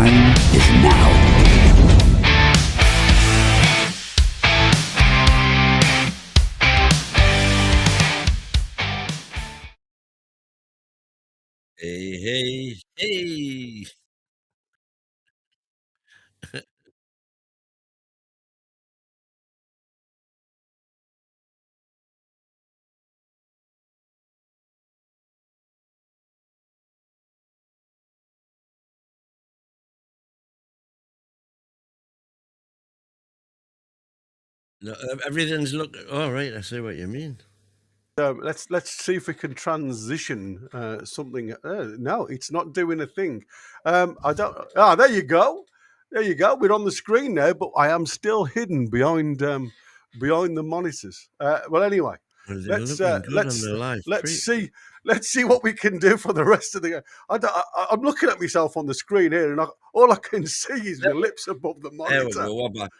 time is now. Hey, hey, hey. No, everything's look all right. I see what you mean. Let's see if we can transition something. No, it's not doing a thing. I don't. Ah, there you go. There you go. We're on the screen now, but I am still hidden behind the monitors. Well, anyway, Well, they're let's looking good on let's the live let's stream. see what we can do for the rest of the. I'm looking at myself on the screen here, and all I can see is my lips above the There we monitor. go. We're back.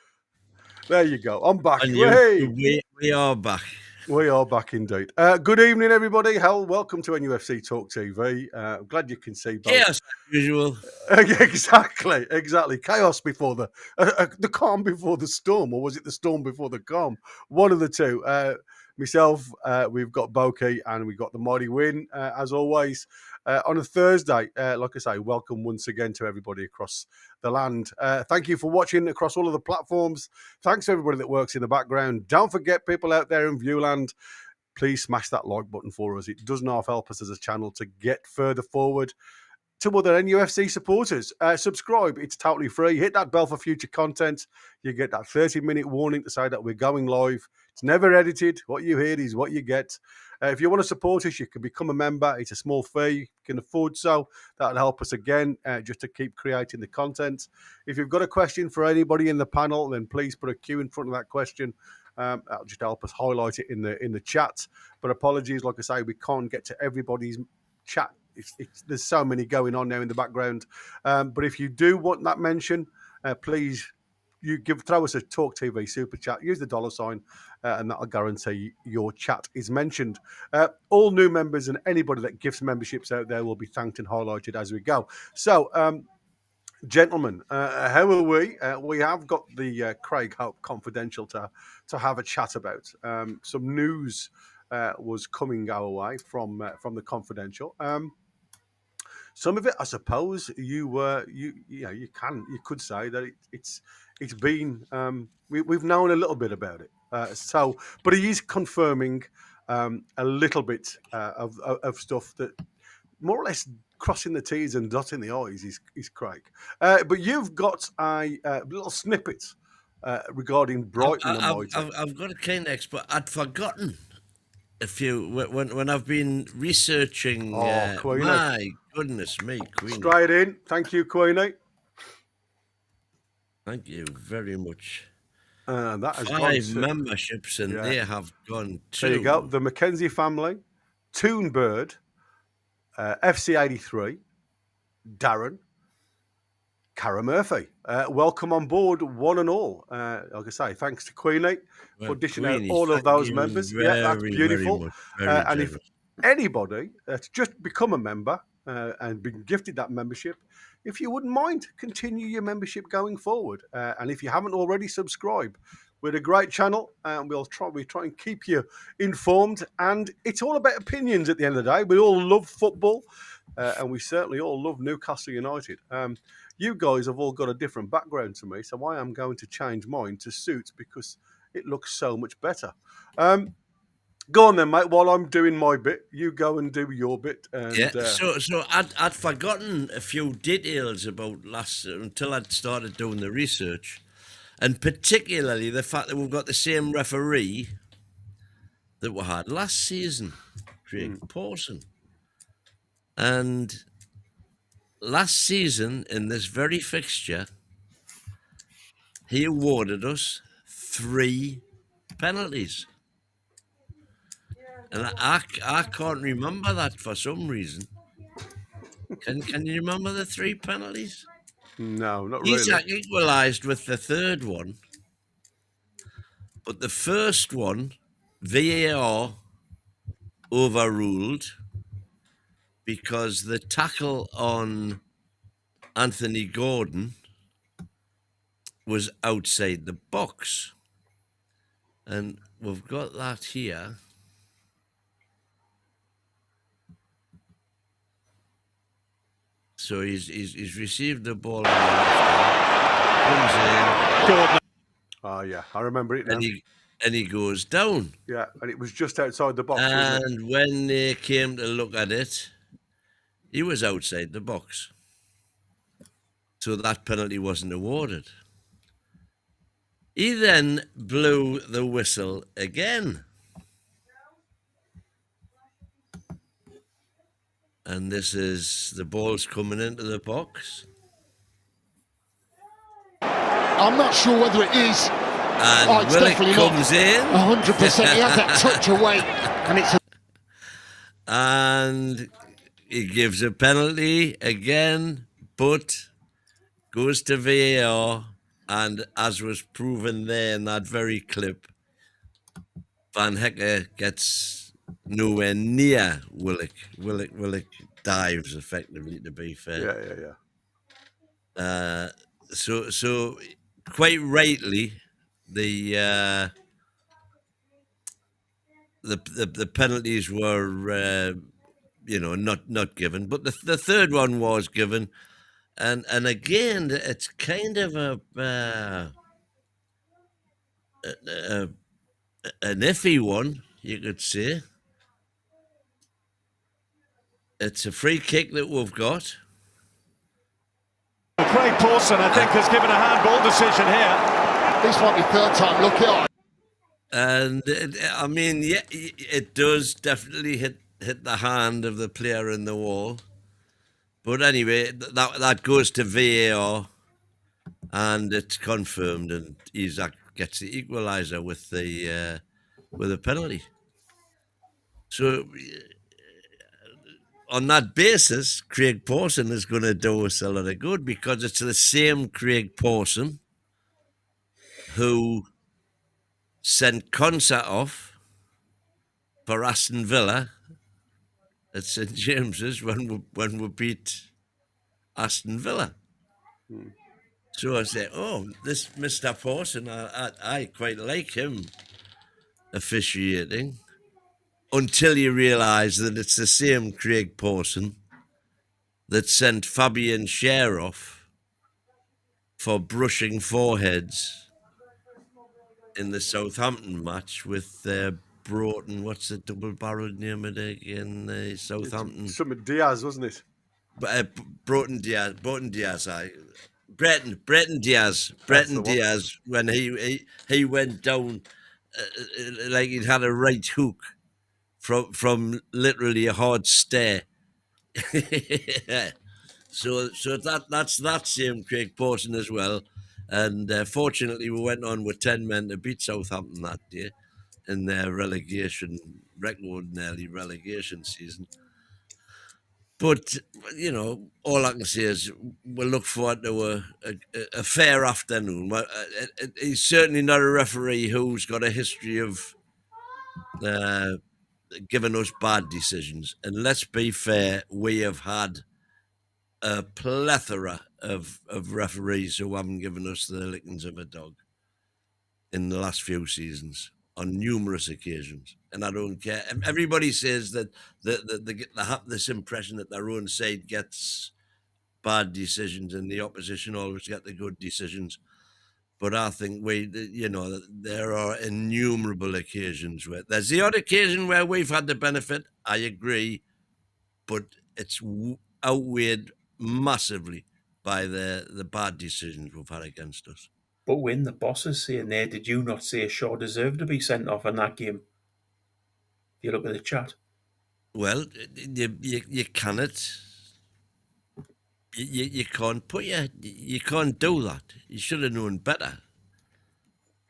There you go. I'm back. On Hey. YouTube, we are back. We are back indeed. Good evening, everybody. Welcome to NUFC Talk TV. I'm glad you can see both. Chaos as usual. Exactly. Chaos before the calm before the storm, or was it the storm before the calm? One of the two. Myself, we've got Boki, and we've got the mighty Win, as always, on a Thursday. Like I say, welcome once again to everybody across the land. Thank you for watching across all of the platforms. Thanks to everybody that works in the background. Don't forget, people out there in Viewland, please smash that like button for us. It does not help us as a channel to get further forward. To other NUFC supporters, subscribe. It's totally free. Hit that bell for future content. You get that 30-minute warning to say that we're going live. It's never edited. What you hear is what you get. If you want to support us, you can become a member. It's a small fee. You can afford so. That'll help us again, just to keep creating the content. If you've got a question for anybody in the panel, then please put a Q in front of that question. That'll just help us highlight it in the chat. But apologies, like I say, we can't get to everybody's chat. There's so many going on now in the background. But if you do want that mention, please throw us a Talk TV super chat. Use the $, and that'll guarantee your chat is mentioned. All new members and anybody that gives memberships out there will be thanked and highlighted as we go. So, gentlemen, how are we? We have got the Craig Hope Confidential to have a chat about. Some news was coming our way from the Confidential. Some of it, I suppose, you could say that it's been we've known a little bit about it. But he is confirming a little bit of stuff that more or less crossing the T's and dotting the I's is Craig. But you've got a little snippet regarding Brighton. I've got a kind of expert. I'd forgotten a few when I've been researching. Queenie. My goodness me, Queenie. Straight in. Thank you, Queenie. Thank you very much. That has 5 memberships, and they have gone to. There you go. The Mackenzie family, Toon Bird, FC83, Darren, Cara Murphy. Welcome on board, one and all. Like I say, thanks to Queenie for dishing out all of those members. That's beautiful. And if anybody that's just become a member and been gifted that membership, if you wouldn't mind, continue your membership going forward. And if you haven't already, subscribe. We're a great channel, and we try and keep you informed. And it's all about opinions at the end of the day. We all love football, and we certainly all love Newcastle United. You guys have all got a different background to me, so I am going to change mine to suit because it looks so much better. Go on then, mate. While I'm doing my bit, you go and do your bit. And, So I'd forgotten a few details about until I'd started doing the research, and particularly the fact that we've got the same referee that we had last season, Craig Pawson. And last season, in this very fixture, he awarded us 3 penalties. And I can't remember that for some reason. Can you remember the 3 penalties? No, not really. Isak equalised with the 3rd one. But the first one, VAR overruled because the tackle on Anthony Gordon was outside the box. And we've got that here. So he's received the ball on the left, comes in. Gordon. Oh, yeah, I remember it now. And he goes down. Yeah, and it was just outside the box, wasn't it? And when they came to look at it, he was outside the box. So that penalty wasn't awarded. He then blew the whistle again. And this is the ball's coming into the box. I'm not sure whether it is. And it's Willock definitely comes in. 100%. He has that touch away. And it's And he gives a penalty again, but goes to VAR. And as was proven there in that very clip, Van Hecker gets nowhere near Willock. Willock dives effectively, to be fair. Yeah. So quite rightly, the penalties were not given, but the third one was given, and again it's kind of an iffy one, you could say. It's a free kick that we've got. Craig Pawson, I think, has given a handball decision here. this might be third time lucky. And it does definitely hit the hand of the player in the wall. But anyway, that goes to VAR, and it's confirmed, and Isaac gets the equaliser with the penalty. So on that basis, Craig Pawson is going to do us a lot of good, because it's the same Craig Pawson who sent Concert off for Aston Villa at St James's when we beat Aston Villa. So I said, this Mr. Pawson, I quite like him officiating, until you realise that it's the same Craig Pawson that sent Fabian Schär off for brushing foreheads in the Southampton match with Broughton. What's the double-barreled name of it again? Southampton. Something Diaz, wasn't it? Broughton Diaz. Bretton Diaz. Bretton Diaz, when he went down like he'd had a right hook from literally a hard stare. So that's that same Craig Pawson as well. And fortunately, we went on with 10 men to beat Southampton that day in their relegation record, nearly relegation season. But, all I can say is we'll look forward to a fair afternoon. He's certainly not a referee who's got a history of giving us bad decisions. And let's be fair, we have had a plethora of referees who haven't given us the lickings of a dog in the last few seasons on numerous occasions. And I don't care. Everybody says that they have this impression that their own side gets bad decisions and the opposition always get the good decisions. But I think there are innumerable occasions where there's the odd occasion where we've had the benefit. I agree, but it's outweighed massively by the bad decisions we've had against us. But when the boss is saying there, did you not say Shaw deserved to be sent off in that game? If you look at the chat. Well, you cannot. You can't you can't do that. You should have known better.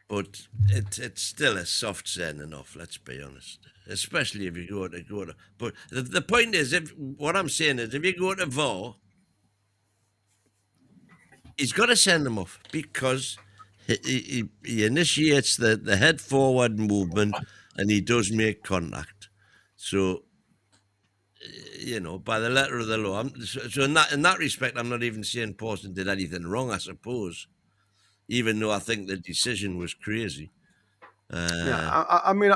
But it's still a soft sending off, let's be honest. Especially if you go to. But the point is, what I'm saying is, if you go to VAR, he's got to send them off, because he initiates the head forward movement and he does make contact. So by the letter of the law. So in that respect, I'm not even saying Pawson did anything wrong, I suppose, even though I think the decision was crazy. I mean,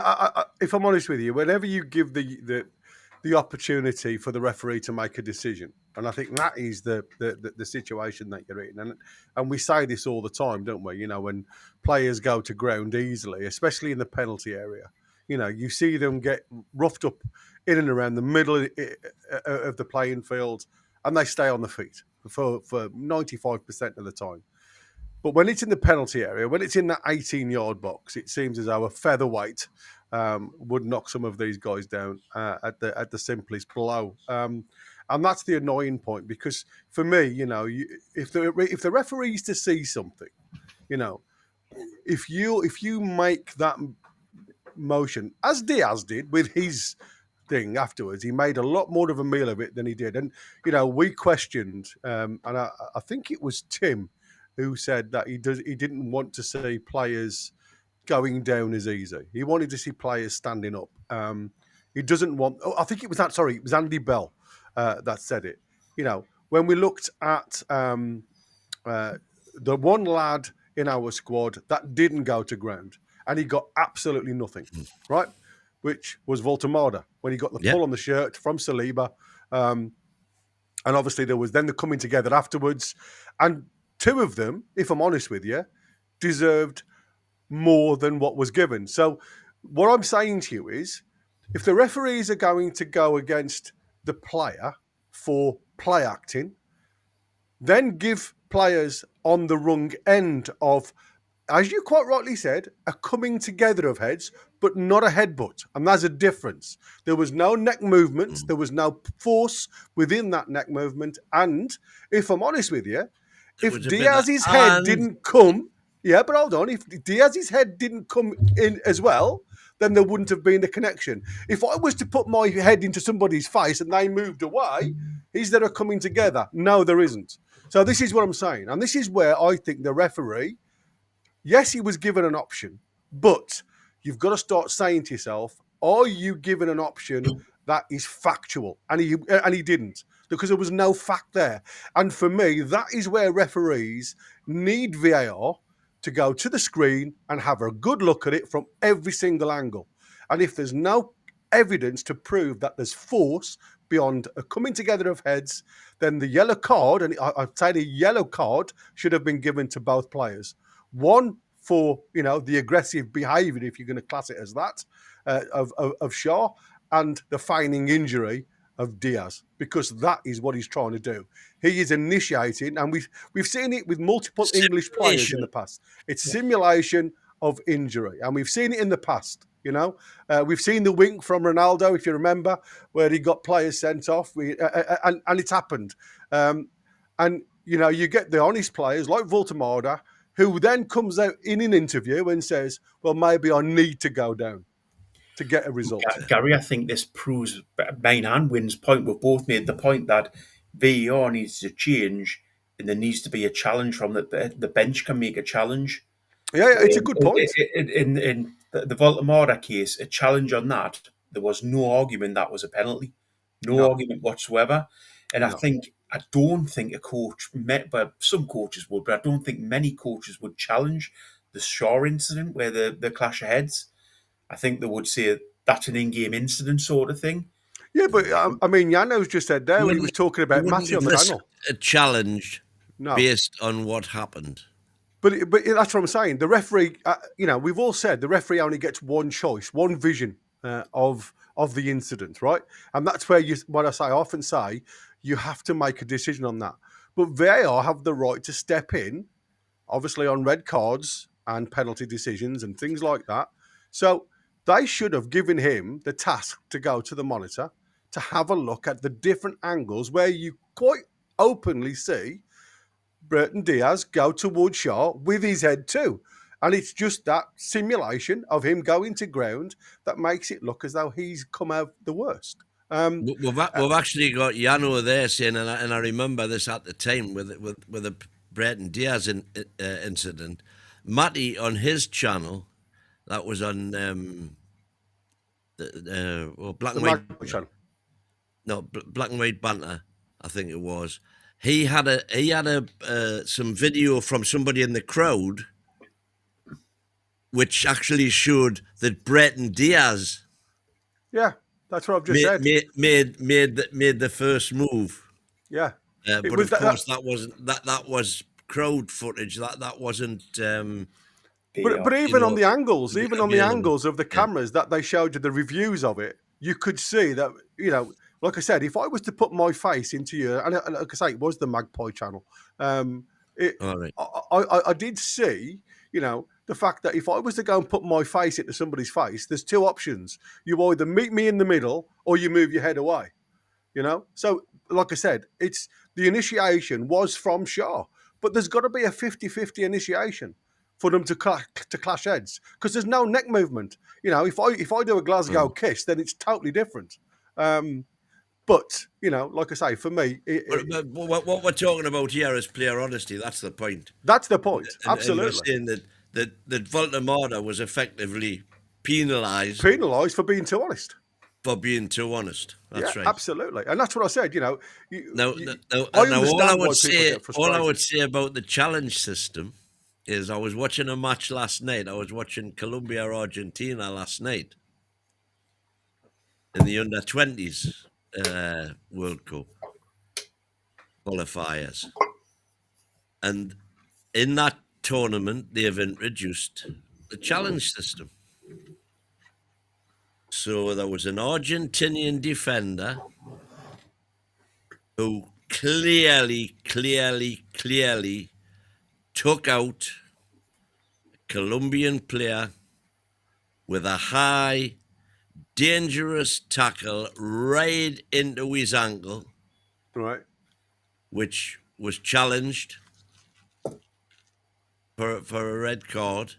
if I'm honest with you, whenever you give the opportunity for the referee to make a decision, and I think that is the situation that you're in, and we say this all the time, don't we? When players go to ground easily, especially in the penalty area, you see them get roughed up in and around the middle of the playing field, and they stay on the feet for 95% of the time. But when it's in the penalty area, when it's in that 18-yard box, it seems as though a featherweight would knock some of these guys down at the simplest blow. And that's the annoying point, because for me, if the referee's to see something, if you make that motion, as Diaz did with his thing afterwards, he made a lot more of a meal of it than he did. And we questioned, and I think it was Tim who said that he didn't want to see players going down as easy. He wanted to see players standing up. He doesn't want. I think it was that. Sorry, it was Andy Bell that said it. When we looked at the one lad in our squad that didn't go to ground, and he got absolutely nothing, right? Which was Voltemada, when he got the pull on the shirt from Saliba. And obviously there was then the coming together afterwards. And two of them, if I'm honest with you, deserved more than what was given. So what I'm saying to you is, if the referees are going to go against the player for play acting, then give players on the wrong end of, as you quite rightly said, a coming together of heads, but not a headbutt. And there's a difference. There was no neck movement. There was no force within that neck movement. And if I'm honest with you, if Diaz's head didn't come, but hold on, if Diaz's head didn't come in as well, then there wouldn't have been the connection. If I was to put my head into somebody's face and they moved away, is there a coming together? No, there isn't. So this is what I'm saying. And this is where I think the referee, yes, he was given an option, but you've got to start saying to yourself, are you given an option that is factual? And he didn't, because there was no fact there. And for me, that is where referees need VAR to go to the screen and have a good look at it from every single angle. And if there's no evidence to prove that there's force beyond a coming together of heads, then the yellow card, and I'd say the yellow card, should have been given to both players. One for, the aggressive behaviour, if you're going to class it as that, of Shaw, and the feigning injury of Diaz, because that is what he's trying to do. He is initiating, and we've seen it with multiple English players in the past. It's simulation of injury, and we've seen it in the past. We've seen the wink from Ronaldo, if you remember, where he got players sent off, and it's happened. And you get the honest players like Voltemada, who then comes out in an interview and says, well, maybe I need to go down to get a result. Gary, I think this proves mine and Wynn's point. We've both made the point that VAR needs to change, and there needs to be a challenge from the bench can make a challenge. Yeah, it's a good point. In the Voltemada case, a challenge on that, there was no argument that was a penalty. No argument whatsoever. And I don't think a coach, but some coaches would, but I don't think many coaches would challenge the Shaw incident where the clash of heads. I think they would say that's an in-game incident sort of thing. Yeah, but I mean, Yano's just said there when he was talking about Matty on the panel. A challenge based on what happened. But that's what I'm saying. The referee, we've all said the referee only gets one choice, one vision of the incident, right? And that's where I often say, you have to make a decision on that. But VAR have the right to step in, obviously on red cards and penalty decisions and things like that. So they should have given him the task to go to the monitor to have a look at the different angles where you quite openly see Burton Diaz go towards Shaw with his head too. And it's just that simulation of him going to ground that makes it look as though he's come out the worst. We've actually got Yano there saying, and I remember this at the time with the Burton Diaz incident. Matty on his channel, that was on Black and White channel. no, Black and White Banter, I think it was. He had some video from somebody in the crowd, which actually showed that Breton Diaz Yeah, that's what I've just said. made the first move. Yeah, But of course, that wasn't that was crowd footage. That wasn't. But even on the angles, even on the available. angles of the cameras that they showed you, the reviews of it, you could see that, like I said, if I was to put my face into you, and like I say, it was the Magpie channel. All right. I did see, the fact that if I was to go and put my face into somebody's face, there's two options. You either meet me in the middle or you move your head away. So like I said, it's the initiation was from Shaw, but there's got to be a 50-50 initiation for them to clash heads, because there's no neck movement. If I do a Glasgow kiss, then it's totally different. But like I say, for me, but what we're talking about here is player honesty. That's the point. That's the point. Absolutely. And we're saying that Voldemort was effectively penalised for being too honest. For being too honest. That's right. Absolutely. And that's what I said. Now, all I would say about the challenge system is I was watching a match last night. I was watching Colombia-Argentina last night in the under-20s World Cup qualifiers. And in that tournament, they've introduced the challenge system. So there was an Argentinian defender who clearly took out a Colombian player with a high, dangerous tackle right into his ankle, right, which was challenged for a red card.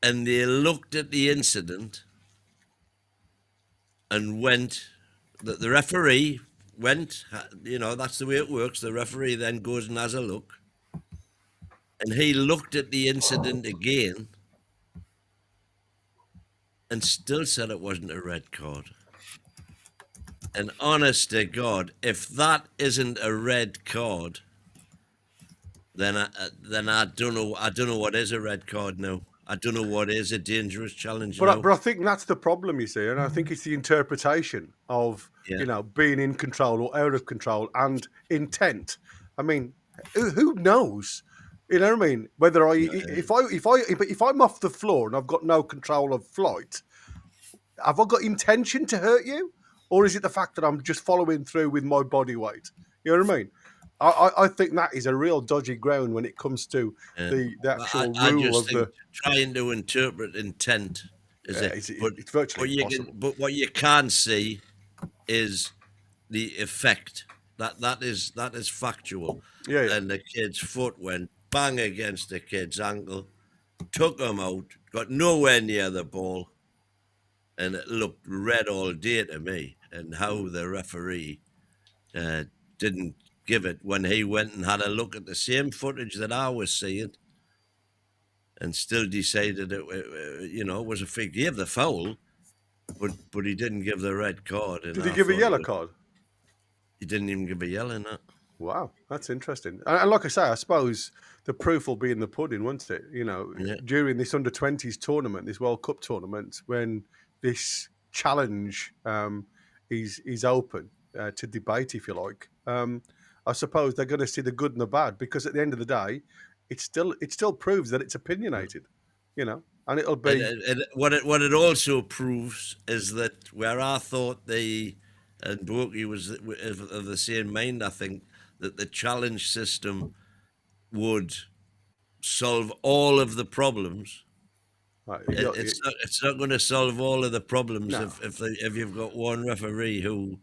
And they looked at the incident and the referee went, that's the way it works. The referee then goes and has a look. And he looked at the incident again and still said it wasn't a red card. And honest to God, if that isn't a red card, then I don't know what is a red card now. I don't know what is a dangerous challenge. But I think that's the problem, you see, and I think it's the interpretation of being in control or out of control and intent. I mean, who knows? You know what I mean? Whether if I'm off the floor and I've got no control of flight, have I got intention to hurt you, or is it the fact that I'm just following through with my body weight? You know what I mean? I think that is a real dodgy ground when it comes to the actual rule of the trying to interpret intent. It's virtually impossible. But what you can see is the effect. That is factual. Yeah. And the kid's foot went bang against the kid's ankle, took him out, got nowhere near the ball, and it looked red all day to me. And how the referee didn't give it when he went and had a look at the same footage that I was seeing, and still decided it was a he gave the foul, but he didn't give the red card. Did he give a yellow card? He didn't even give a yellow in that. Wow, that's interesting. And like I say, I suppose the proof will be in the pudding, won't it? During this under-20s tournament, this World Cup tournament, when this challenge is open to debate, if you like. I suppose they're going to see the good and the bad, because at the end of the day, it still proves that it's opinionated, and it'll be. And what it also proves is that where I thought and Borky was of the same mind, I think that the challenge system would solve all of the problems. Right. It's not going to solve all of the problems if you've got one referee who.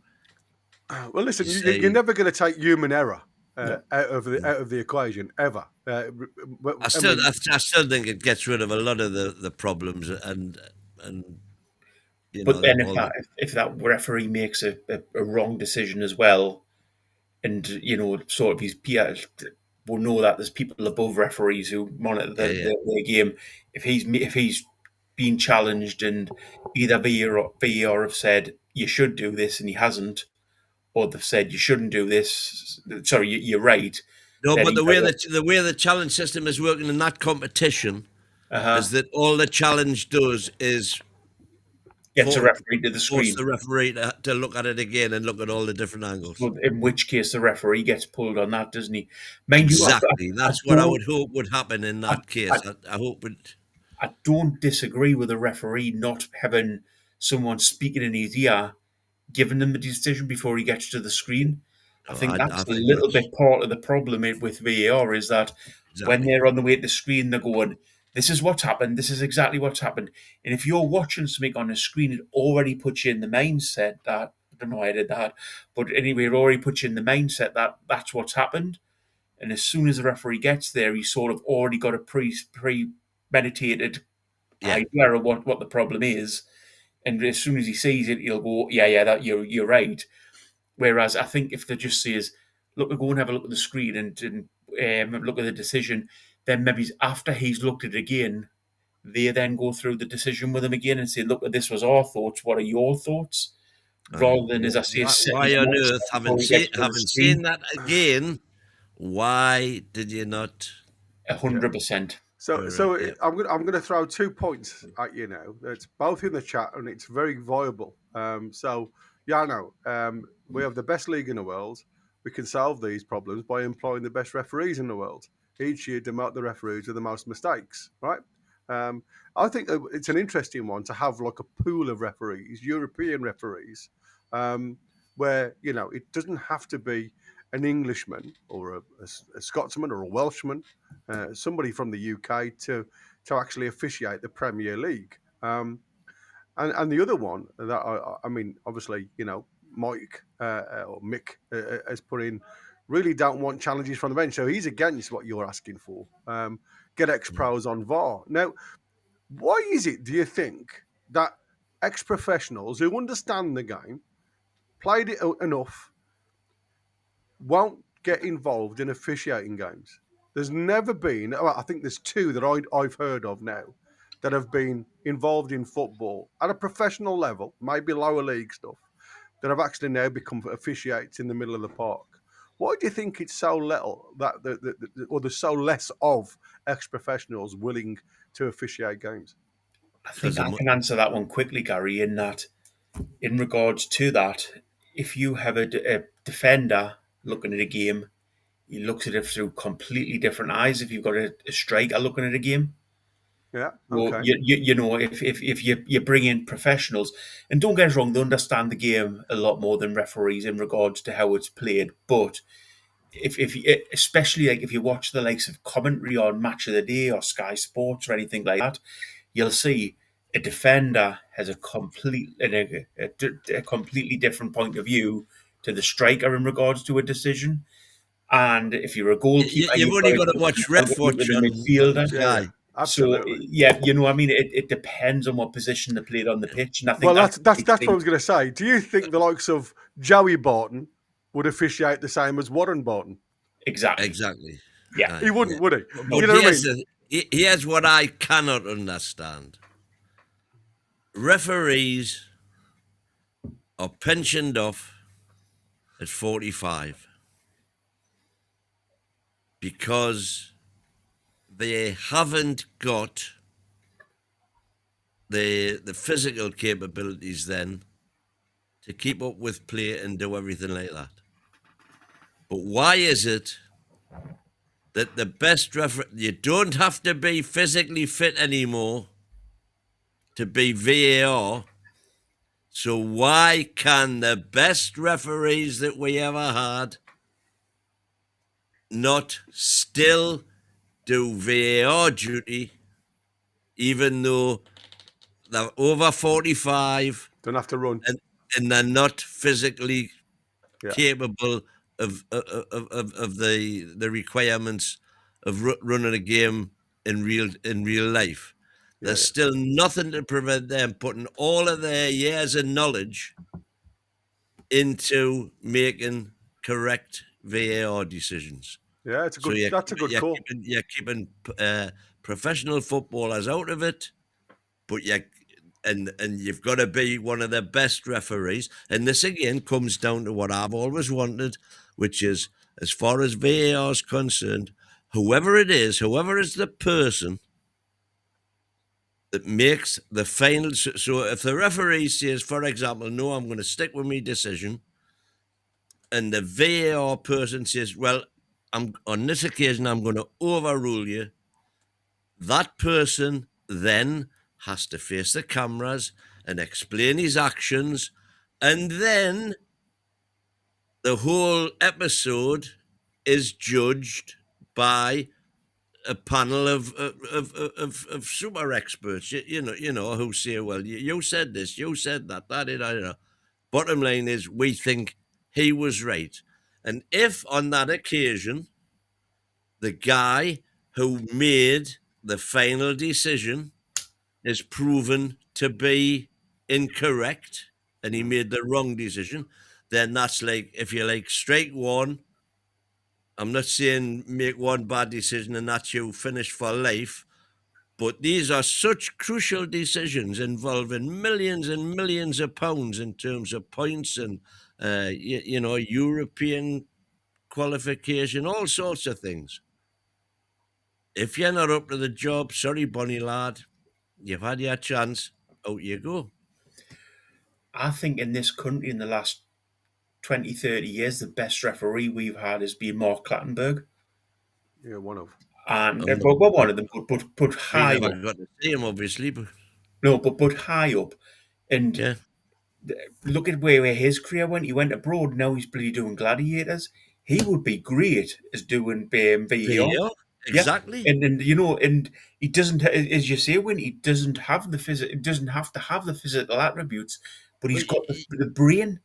Well, listen, you're never going to take human error out of the equation ever. I still think it gets rid of a lot of the problems and. But then if that referee makes a wrong decision as well, and sort of his peers will know that there's people above referees who monitor the game. If he's been challenged and either VAR have said you should do this and he hasn't, or they've said you shouldn't do this. Sorry, you're right. No, Then but he the way the challenge system is working in that competition is that all the challenge does is gets a referee to the force screen. the referee to look at it again and look at all the different angles. Well, in which case the referee gets pulled on that, doesn't he? Mind Exactly. you, That's what I would hope would happen in that case. I hope it. I don't disagree with the referee not having someone speaking in his ear, giving them the decision before he gets to the screen. I think that's a little bit part of the problem with VAR is that when they're on the way to the screen, they're going, this is what's happened, this is exactly what's happened. And if you're watching something on the screen, it already puts you in the mindset that, I don't know why I did that, but anyway, it already puts you in the mindset that that's what's happened. And as soon as the referee gets there, he's sort of already got a premeditated idea of what the problem is. And as soon as he sees it, he'll go, yeah, that you're right. Whereas I think if they just says, look, we'll go and have a look at the screen and look at the decision, then maybe after he's looked at it again, they then go through the decision with him again and say, look, this was our thoughts. What are your thoughts? Rather than, as I say, why on earth, having seen that again, why did you not? 100%. So I'm going to throw 2 points at you now. It's both in the chat and it's very viable. We have the best league in the world. We can solve these problems by employing the best referees in the world. Each year, demote the referees with the most mistakes, right? I think it's an interesting one to have like a pool of referees, European referees, where, it doesn't have to be an Englishman or a Scotsman or a Welshman, somebody from the UK to actually officiate the Premier League. And the other one that I mean, obviously, Mike or Mick has put in, really don't want challenges from the bench. So he's against what you're asking for. Get ex-pros on VAR. Now, why is it, do you think, that ex-professionals who understand the game, played it enough, won't get involved in officiating games? There's never been, I think there's 2 that I've heard of now that have been involved in football at a professional level, maybe lower league stuff, that have actually now become officiates in the middle of the park. Why do you think it's so little that or there's so less of ex-professionals willing to officiate games? I think I can answer that one quickly, Gary, in that, in regards to that, if you have a defender looking at a game, he looks at it through completely different eyes. If you've got a striker looking at a game, yeah, okay. Well, if you bring in professionals, and don't get us wrong, they understand the game a lot more than referees in regards to how it's played. But if especially like if you watch the likes of commentary on Match of the Day or Sky Sports or anything like that, you'll see a defender has a completely different point of view to the striker in regards to a decision. And if you're a goalkeeper, you've only got to watch Ref Watch on midfielder. Yeah. Absolutely. So it depends on what position they played on the pitch, and I think that's what I was going to say. Do you think the likes of Joey Barton would officiate the same as Warren Barton? Exactly. Yeah, he wouldn't, would he? But you know what I mean? Here's what I cannot understand: referees are pensioned off at 45 because they haven't got the physical capabilities then to keep up with play and do everything like that. But why is it that the best you don't have to be physically fit anymore to be VAR? So why can the best referees that we ever had not still do VAR duty, even though they're over 45? Don't have to run. And they're not physically capable of the requirements of running a game in real life. There's still nothing to prevent them putting all of their years of knowledge into making correct VAR decisions. Yeah, that's a good call. You're keeping professional footballers out of it, but and you've got to be one of the best referees. And this again comes down to what I've always wanted, which is, as far as VAR is concerned, whoever is the person that makes the final. So if the referee says, for example, no, I'm going to stick with my decision, and the VAR person says, well, on this occasion, I'm going to overrule you, that person then has to face the cameras and explain his actions, and then the whole episode is judged by a panel of super experts, you know, who say, well, you said this, you said that, I don't know. Bottom line is, we think he was right. And if on that occasion, the guy who made the final decision is proven to be incorrect and he made the wrong decision, then that's like, if you like, strike one. I'm not saying make one bad decision and that's you finish for life, but these are such crucial decisions involving millions and millions of pounds in terms of points and, you know, European qualification, all sorts of things. If you're not up to the job, sorry, Bonnie lad, you've had your chance, out you go. I think in this country in the last 20, 30 years, the best referee we've had has been Mark Clattenburg. Yeah, one of. And well, one of them, but high never up. got to see him, obviously, but No, but high up. And yeah, look at where his career went. He went abroad. Now he's bloody doing gladiators. He would be great as doing VAR. exactly. Yeah. And you know, and he doesn't, as you say, when he doesn't have the doesn't have to have the physical attributes, but he's got the brain.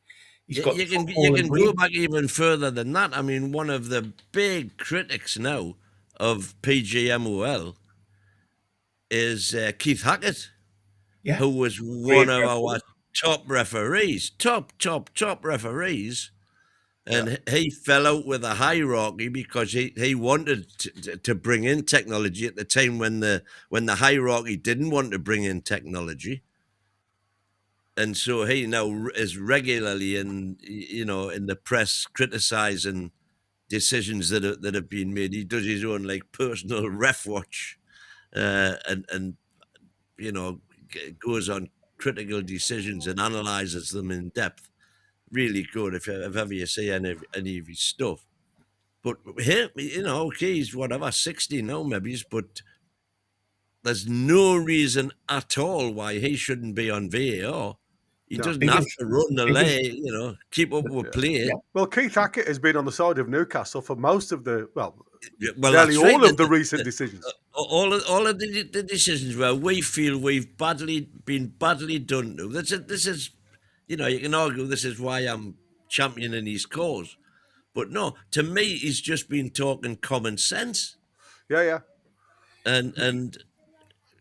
You can go back even further than that. I mean, one of the big critics now of PGMOL is Keith Hackett, who was one of our top referees, top referees. And he fell out with the hierarchy because he wanted to bring in technology at the time when the hierarchy didn't want to bring in technology. And so he now is regularly in the press criticizing decisions that have been made. He does his own like personal ref watch, and you know, goes on critical decisions and analyzes them in depth. Really good if ever you see any of his stuff. But him, you know, okay, he's whatever 60 now maybe, but there's no reason at all why he shouldn't be on VAR. He doesn't have to run the lay, you know, keep up with play. Yeah. Well, Keith Hackett has been on the side of Newcastle for most of the, nearly all of the recent decisions. All of the decisions where we feel we've been badly done to. This is, you know, you can argue this is why I'm championing his cause. But no, to me, he's just been talking common sense. Yeah. And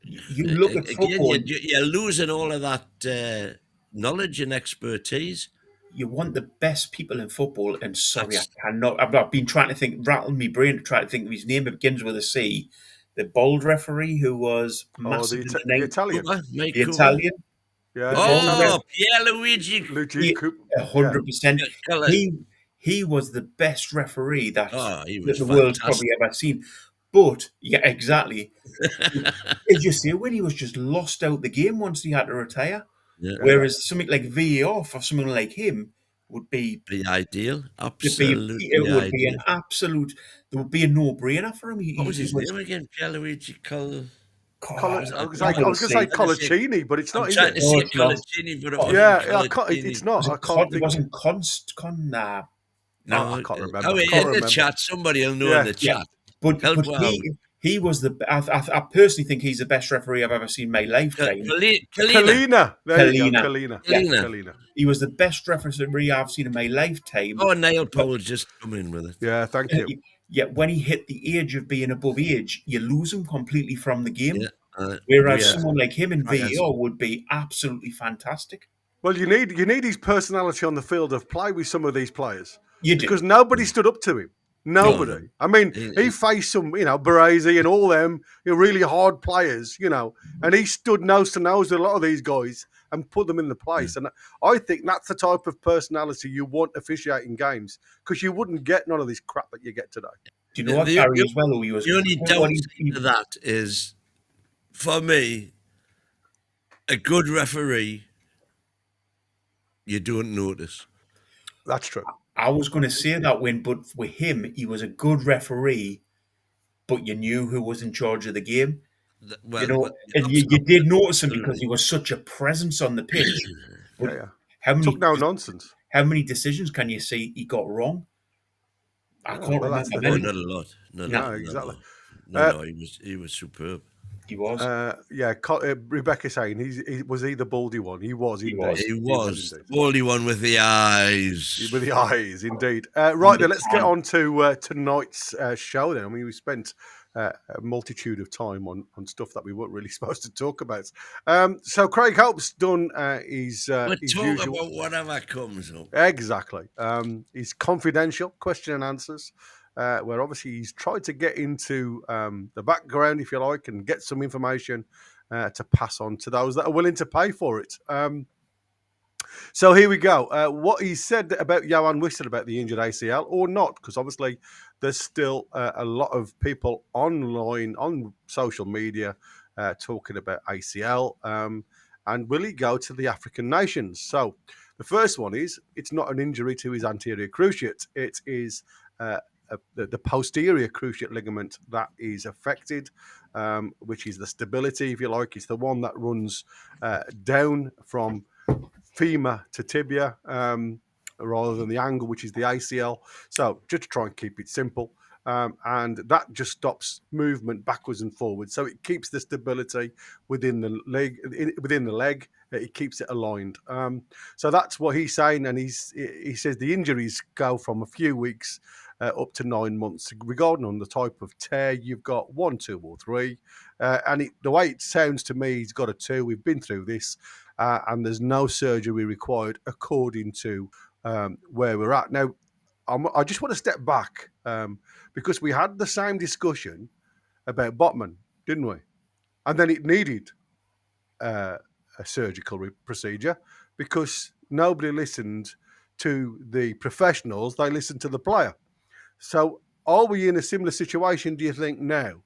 you look at football, you're losing all of that knowledge and expertise. You want the best people in football, and sorry, I cannot. I've been trying to think, rattle my brain to try to think of his name. It begins with a C. The bold referee who was massive the Italian. The Italian. Yeah. Pierluigi. 100%. He was the best referee that the world's probably ever seen. But yeah, exactly. As you say, when he was just lost out the game once he had to retire. Yeah. Whereas something like VAR for someone like him would be ideal. Absolutely, it would be an absolute. There would be a no-brainer for him. What was his name again? Pierluigi I was going to say Colaccini, but it's not. I'm trying to say Colaccini, but it's not. I can't think. It wasn't No, I can't remember. Oh, in the chat, somebody will know in the chat. But he was the. I personally think he's the best referee I've ever seen in my lifetime. Kalina. Kalina. He was the best referee I've seen in my lifetime. Oh, Niall Powell's just come in with it. Yeah, thank you. Yet when he hit the age of being above age, you lose him completely from the game. Yeah, whereas someone like him in VAR would be absolutely fantastic. Well, you need his personality on the field of play with some of these players. You do. Because nobody stood up to him. Nobody. No. I mean, he faced some, Baresi and all them, really hard players, and he stood nose to nose with a lot of these guys and put them in the place. And I think that's the type of personality you want officiating games, because you wouldn't get none of this crap that you get today. Do you know what, Gary, as well? Who he was, the only downside to that is, for me, a good referee, you don't notice. That's true. I was going to say that but with him, he was a good referee, but you knew who was in charge of the game. And you did notice him because he was such a presence on the pitch. Yeah. How many, took no nonsense. How many decisions can you say he got wrong? I can't remember. Not a lot. No, exactly. No, he was superb. He was. Rebecca saying he was the baldy one. He was. He was the baldy one with the eyes. With the eyes, indeed. Right then, let's get on to tonight's show. Then, I mean, we spent a multitude of time on stuff that we weren't really supposed to talk about. So Craig Hope's done his usual. About whatever comes up. Exactly. His confidential question and answers. Where obviously he's tried to get into the background, if you like, and get some information to pass on to those that are willing to pay for it. So here we go. What he said about Johan Wissa about the injured ACL or not, because obviously there's still a lot of people online, on social media, talking about ACL. And will he go to the African nations? So the first one is, it's not an injury to his anterior cruciate. It is the posterior cruciate ligament that is affected, which is the stability, if you like. It's the one that runs down from femur to tibia, rather than the angle, which is the ACL. So just to try and keep it simple. And that just stops movement backwards and forwards. So it keeps the stability within the leg. It keeps it aligned. So that's what he's saying. And he says the injuries go from a few weeks up to 9 months, regarding on the type of tear you've got, 1, 2, or 3. And the way it sounds to me, he's got a 2. We've been through this, and there's no surgery required according to where we're at. Now, I just want to step back because we had the same discussion about Botman, didn't we? And then it needed a surgical procedure because nobody listened to the professionals. They listened to the player. So are we in a similar situation, do you think, now?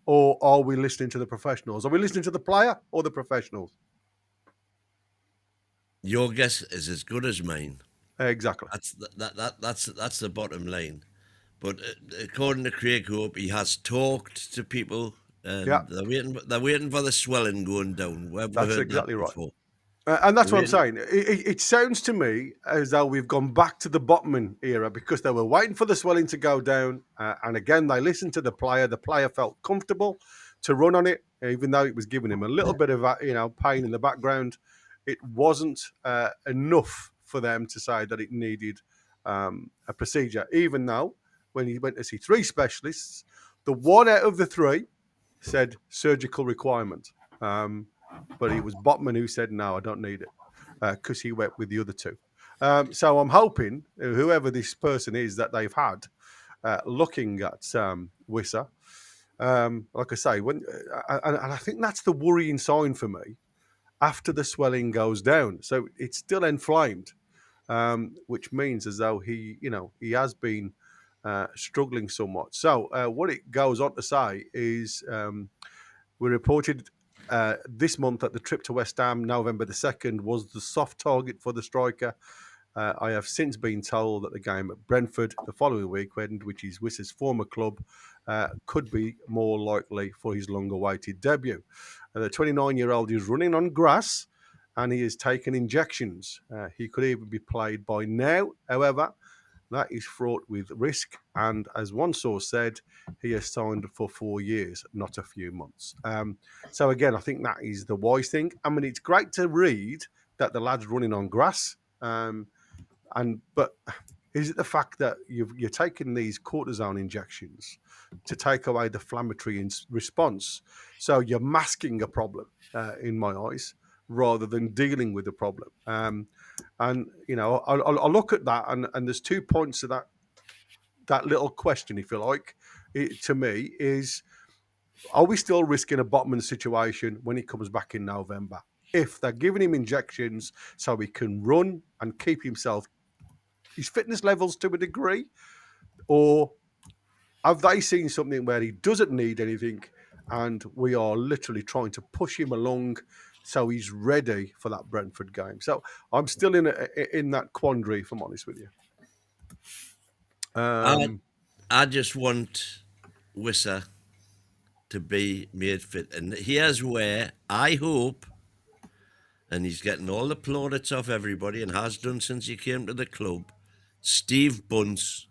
Or are we listening to the professionals? Are we listening to the player or the professionals? Your guess is as good as mine. Exactly. That's the bottom line. But according to Craig Hope, he has talked to people, and they're waiting for the swelling going down. That's exactly right. And that's what I'm saying. It sounds to me as though we've gone back to the Botman era because they were waiting for the swelling to go down. And again, they listened to the player. The player felt comfortable to run on it, even though it was giving him a little bit of pain in the background. It wasn't enough for them to say that it needed a procedure, even though when he went to see 3 specialists, the 1 out of the 3 said surgical requirement. But it was Botman who said, no, I don't need it, because he went with the other 2. So I'm hoping, whoever this person is that they've had, looking at Wissa, like I say, and I think that's the worrying sign for me, after the swelling goes down. So it's still inflamed, which means as though he has been struggling somewhat. So what it goes on to say is we reported this month that the trip to West Ham, November the 2nd, was the soft target for the striker. I have since been told that the game at Brentford the following weekend, which is Wissa's former club, could be more likely for his long-awaited debut. The 29-year-old is running on grass and he has taken injections. He could even be played by now. However, that is fraught with risk. And as one source said, he has signed for 4 years, not a few months. So again, I think that is the wise thing. I mean, it's great to read that the lad's running on grass. But is it the fact that you're taking these cortisone injections to take away the inflammatory response? So you're masking a problem, in my eyes, rather than dealing with the problem. And I look at that, and there's 2 points of that that little question, if you like, to me is, are we still risking a Botman situation when he comes back in November? If they're giving him injections so he can run and keep his fitness levels to a degree, or have they seen something where he doesn't need anything and we are literally trying to push him along so he's ready for that Brentford game? So I'm still in that quandary, if I'm honest with you. I just want Wissa to be made fit. And here's where I hope, and he's getting all the plaudits off everybody and has done since he came to the club, Steve Bunce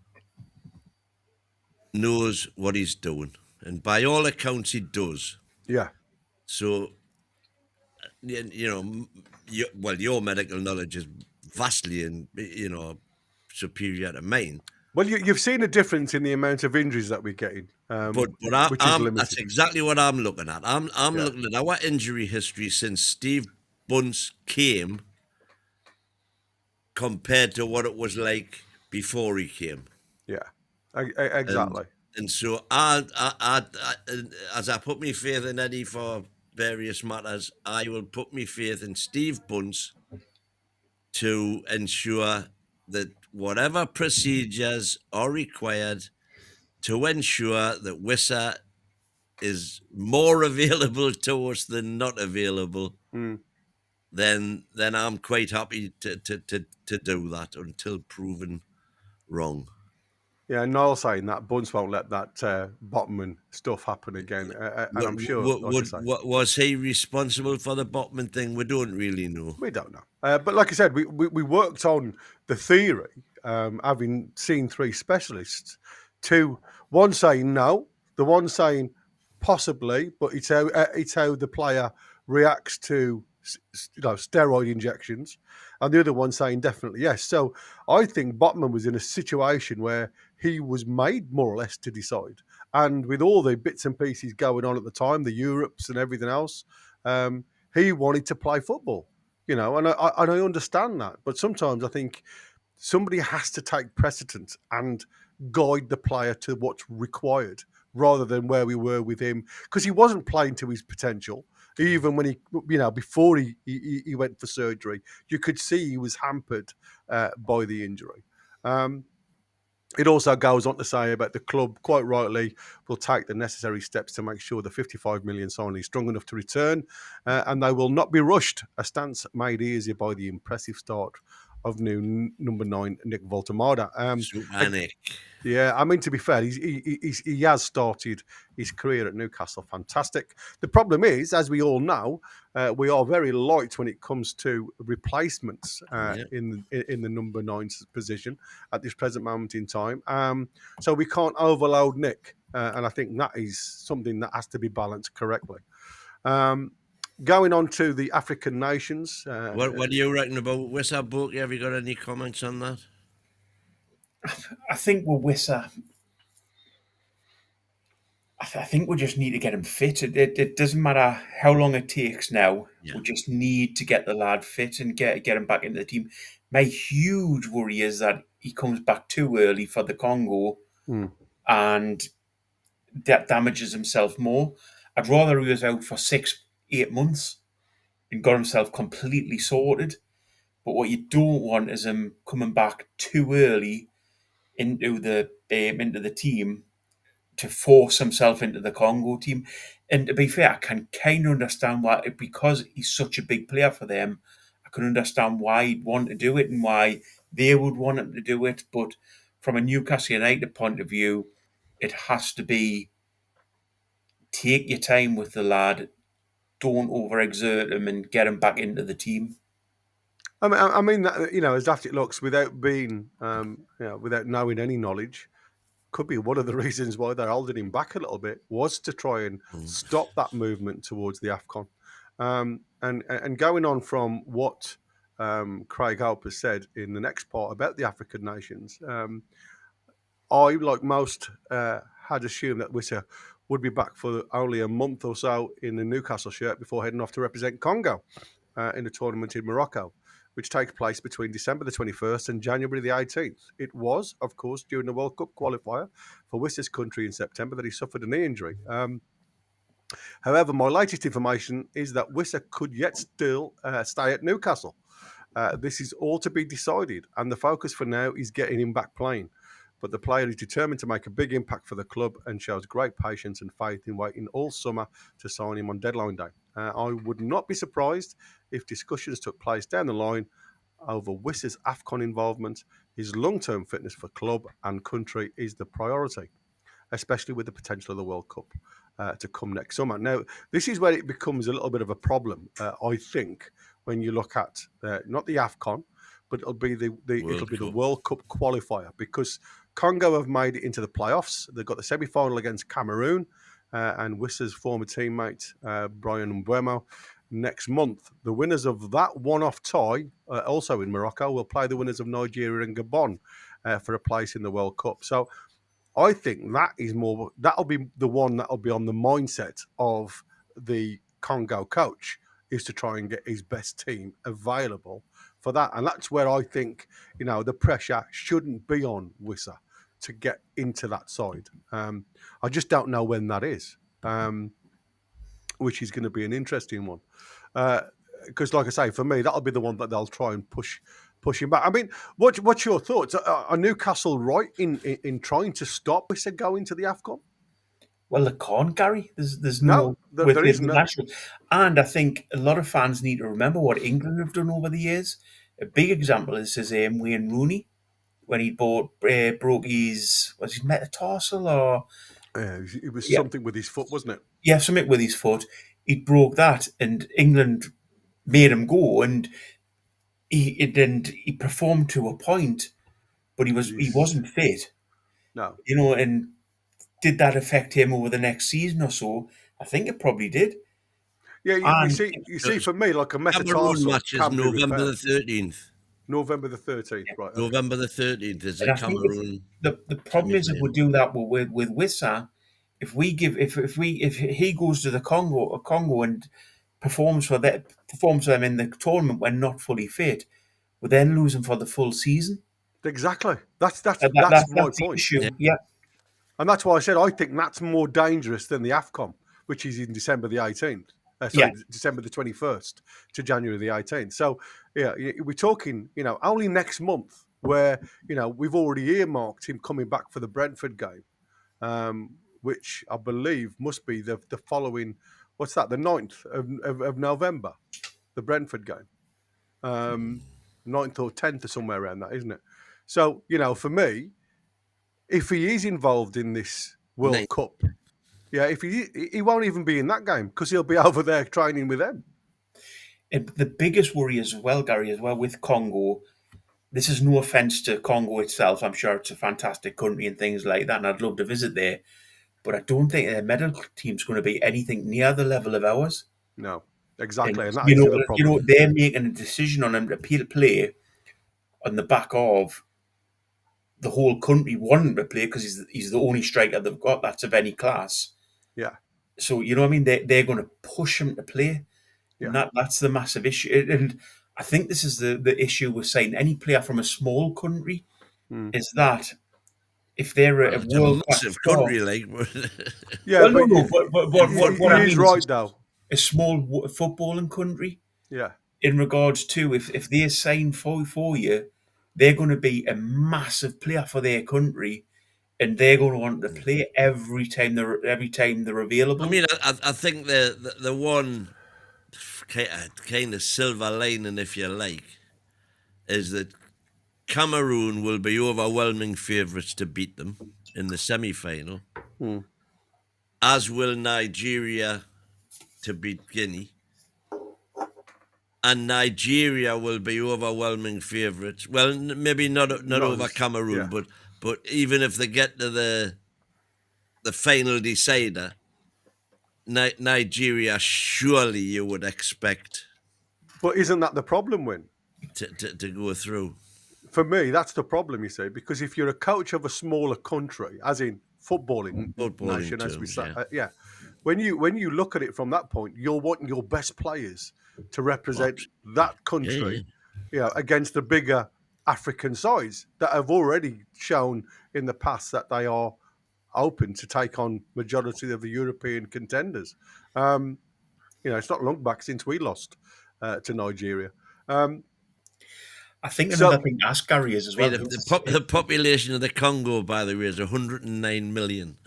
knows what he's doing. And by all accounts, he does. Yeah. So, your medical knowledge is vastly, superior to mine. Well, you've seen a difference in the amount of injuries that we're getting, but which is limited. That's exactly what I'm looking at. I'm looking at our injury history since Steve Bunce came compared to what it was like before he came. Yeah, exactly. And so I, as I put my faith in Eddie for various matters, I will put my faith in Steve Bunce to ensure that whatever procedures are required to ensure that Wissa is more available to us than not available, then I'm quite happy to do that until proven wrong. Yeah, Niall saying that Bunce won't let that Botman stuff happen again, and I'm sure. Was he responsible for the Botman thing? We don't really know. We don't know. But like I said, we worked on the theory, having seen 3 specialists. One saying no, the one saying possibly, but it's how the player reacts to steroid injections, and the other one saying definitely yes. So I think Botman was in a situation where he was made more or less to decide, and with all the bits and pieces going on at the time, the Europes and everything else, he wanted to play football, and I understand that. But sometimes I think somebody has to take precedence and guide the player to what's required, rather than where we were with him, because he wasn't playing to his potential. Even when before he went for surgery, you could see he was hampered by the injury. It also goes on to say about the club, quite rightly, will take the necessary steps to make sure the 55 million signing is strong enough to return, and they will not be rushed, a stance made easier by the impressive start of new number 9, Nick Voltemada. Nick. Yeah, I mean, to be fair, he has started his career at Newcastle fantastic. The problem is, as we all know, we are very light when it comes to replacements in the number 9 position at this present moment in time. So we can't overload Nick, and I think that is something that has to be balanced correctly. Going on to the African nations. What do you reckon about Wissa Book? Have you got any comments on that? I think with Wissa, I think we just need to get him fit. It doesn't matter how long it takes now. Yeah. We just need to get the lad fit and get him back into the team. My huge worry is that he comes back too early for the Congo and that damages himself more. I'd rather he was out for 6-8 months and got himself completely sorted. But what you don't want is him coming back too early into the team to force himself into the Congo team. And to be fair, I can kind of understand why, because he's such a big player for them, I can understand why he'd want to do it and why they would want him to do it. But from a Newcastle United point of view, it has to be take your time with the lad, don't overexert him and get him back into the team. I mean, as daft it looks, without being, without knowing any knowledge, could be one of the reasons why they're holding him back a little bit, was to try and stop that movement towards the AFCON. And going on from what Craig Hope has said in the next part about the African nations, I, like most, had assumed that Wissa would be back for only a month or so in the Newcastle shirt before heading off to represent Congo in a tournament in Morocco, which takes place between December the 21st and January the 18th. It was, of course, during the World Cup qualifier for Wissa's country in September that he suffered a knee injury. However, my latest information is that Wissa could yet still stay at Newcastle. This is all to be decided, and the focus for now is getting him back playing. But the player is determined to make a big impact for the club and shows great patience and faith in waiting all summer to sign him on deadline day. I would not be surprised if discussions took place down the line over Wissa's AFCON involvement. His long-term fitness for club and country is the priority, especially with the potential of the World Cup to come next summer. Now, this is where it becomes a little bit of a problem, I think, when you look at not the AFCON, but it'll be the World Cup qualifier, because Congo have made it into the playoffs. They've got the semi-final against Cameroon and Wissa's former teammate Brian Mbeumo next month. The winners of that one-off tie, also in Morocco, will play the winners of Nigeria and Gabon for a place in the World Cup. So I think that'll be the one that'll be on the mindset of the Congo coach, is to try and get his best team available for that. And that's where I think, the pressure shouldn't be on Wissa to get into that side. I just don't know when that is, which is going to be an interesting one. Because, like I say, for me, that'll be the one that they'll try and push him back. I mean, what's your thoughts? Are Newcastle right in trying to stop Wissa going to the AFCON? Well, they can't, Gary. There's no... There is no. And I think a lot of fans need to remember what England have done over the years. A big example is Wayne Rooney, when he broke his metatarsal, or... it was something with his foot, wasn't it? Yeah, something with his foot. He broke that, and England made him go, and he performed to a point, but he wasn't fit. No. And did that affect him over the next season or so? I think it probably did. Yeah, you see, for me, like a metatarsal match is November the 13th. November the 13th, right? November the 13th is a Cameroon. The problem is, if we do that with Wissa, if he goes to the Congo and performs for them in the tournament when not fully fit, we then lose him for the full season. Exactly. That's my point. Issue. Yeah. And that's why I said I think that's more dangerous than the AFCON, which is in December the 18th. December the 21st to January the 18th. So, we're talking, only next month, where, we've already earmarked him coming back for the Brentford game, which I believe must be the following, what's that, the 9th of November, the Brentford game. 9th or 10th or somewhere around that, isn't it? So, for me, if he is involved in this World Cup, if he won't even be in that game, because he'll be over there training with them. The biggest worry as well, Gary, with Congo, this is no offence to Congo itself. I'm sure it's a fantastic country and things like that, and I'd love to visit there. But I don't think their medical team's going to be anything near the level of ours. No, exactly. And that's the problem. They're making a decision on him to play on the back of the whole country wanting to play, because he's the only striker they've got that's of any class. Yeah. So, they're going to push him to play. Yeah. And that's the massive issue. And I think this is the issue with saying any player from a small country is that if they're a massive country, like... yeah, what I mean right now. A small footballing country. Yeah. In regards to if they sign for you, they're going to be a massive player for their country, and they're going to want to play every time they're available. I mean, I think the one kind of silver lining, if you like, is that Cameroon will be overwhelming favourites to beat them in the semi-final, as will Nigeria to beat Guinea. And Nigeria will be overwhelming favourites. Well, maybe not over Cameroon, but even if they get to the final decider, Nigeria, surely you would expect. But isn't that the problem, Win? To go through. For me, that's the problem, you see, because if you're a coach of a smaller country, as in footballing nation, as we say, when you look at it from that point, you're wanting your best players to represent that country against the bigger African sides that have already shown in the past that they are open to take on majority of the European contenders. It's not long back since we lost to Nigeria. I think So- another thing to ask Gary is as well. The population of the Congo, by the way, is 109 million,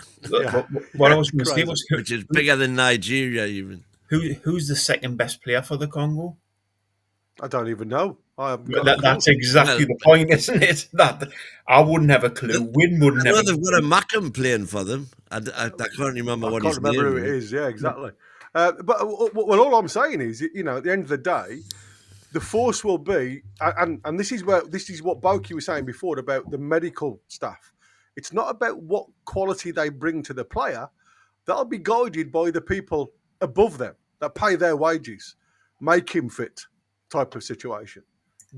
What I was going to say Crazy. was which is bigger than Nigeria even. who's the second best player for the Congo? I don't even know. I haven't got a clue. That's exactly the point, isn't it? That I wouldn't have a clue. Win wouldn't I have. know they've got a Macam playing for them. I can't remember what his name who it is. Yeah, exactly. But all I'm saying is, at the end of the day, the force will be, and this is what Boki was saying before about the medical staff. It's not about what quality they bring to the player. That'll be guided by the people above them that pay their wages, make him fit, type of situation,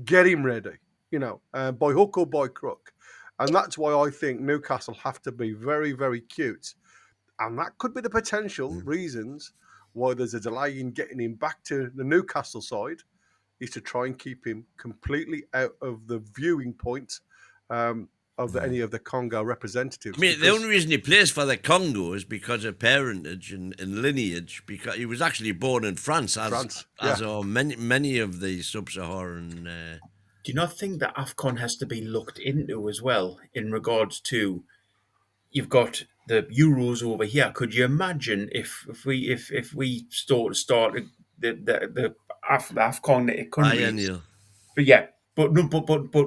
get him ready, by hook or by crook. And that's why I think Newcastle have to be very, very cute. And that could be the potential reasons why there's a delay in getting him back to the Newcastle side, is to try and keep him completely out of the viewing point of any of the Congo representatives. I mean, the only reason he plays for the Congo is because of parentage and lineage, because he was actually born in France, as are many of the sub-Saharan... Do you not think that AFCON has to be looked into as well in regards to, you've got the Euros over here? Could you imagine if we started the AFCON countries? But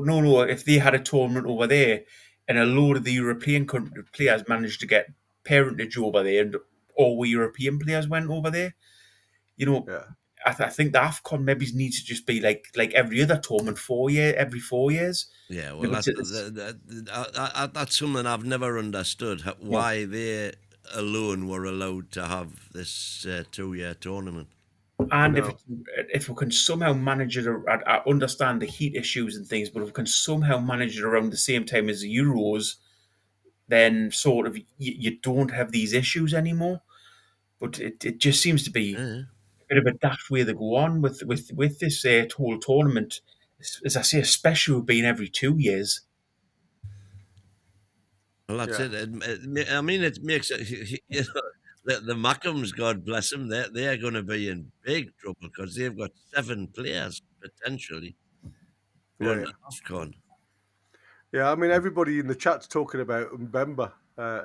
no. If they had a tournament over there, and a load of the European players managed to get parentage over there, and all the European players went over there, I think the AFCON maybe needs to just be like every other tournament, every 4 years. Yeah, well, that's something I've never understood, why they alone were allowed to have this 2-year tournament. And if we can somehow manage it, I understand the heat issues and things, but if we can somehow manage it around the same time as the Euros, then sort of you don't have these issues anymore. But it just seems to be a bit of a daft way to go on with this whole tournament. As I say, especially being every 2 years. Well, that's it. I mean, it makes it. The Macams, God bless them, they're going to be in big trouble because they've got 7 players potentially going to AFCON. Yeah, I mean, everybody in the chat's talking about Mbemba,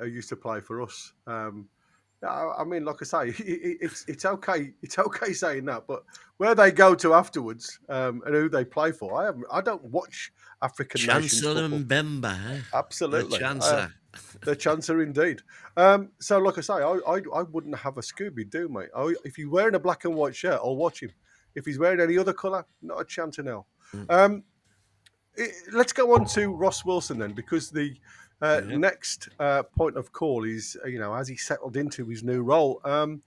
who used to play for us. I mean, like I say, it's okay. It's okay saying that, but where they go to afterwards and who they play for, I don't watch African nations football. Chancellor Mbemba, huh? Absolutely, the Chancellor. The Chancellor indeed. So, like I say, I wouldn't have a Scooby-Doo, mate. If he's wearing a black and white shirt, I'll watch him. If he's wearing any other colour, not a chance in hell. Let's go on to Ross Wilson then, because the next point of call is, as he settled into his new role, and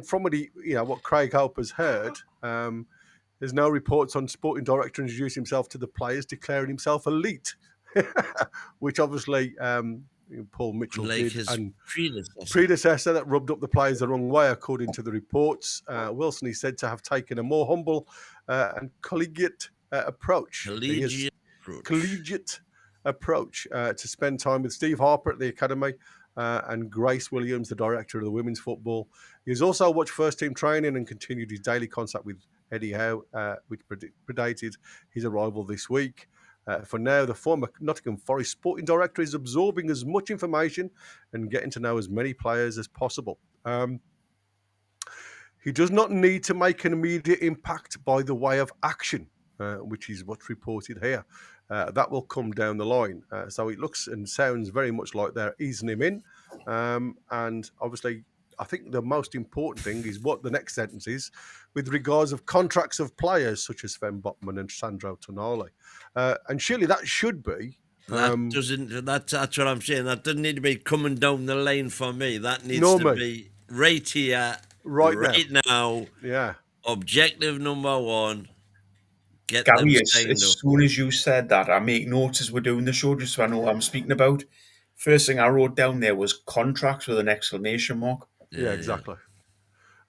from what Craig Hope has heard, there's no reports on sporting director introducing himself to the players, declaring himself elite, which obviously Paul Mitchell did, his and predecessor that rubbed up the players the wrong way, according to the reports. Wilson is said to have taken a more humble and collegiate approach. Collegiate approach to spend time with Steve Harper at the academy and Grace Williams, the director of the women's football. He's also watched first team training and continued his daily contact with Eddie Howe, which predated his arrival this week. For now, the former Nottingham Forest sporting director is absorbing as much information and getting to know as many players as possible. He does not need to make an immediate impact by the way of action, which is what's reported here. That will come down the line. So it looks and sounds very much like they're easing him in. And obviously, I think the most important thing is what the next sentence is with regards of contracts of players such as Sven Botman and Sandro Tonali. And surely that should be. That's what I'm saying. That doesn't need to be coming down the lane for me. That needs to be right here, right now. Yeah. Objective number 1. Get Gary, them as soon as you said that, I make notes as we're doing the show, just so I know what I'm speaking about. First thing I wrote down there was contracts with an exclamation mark. Yeah, exactly.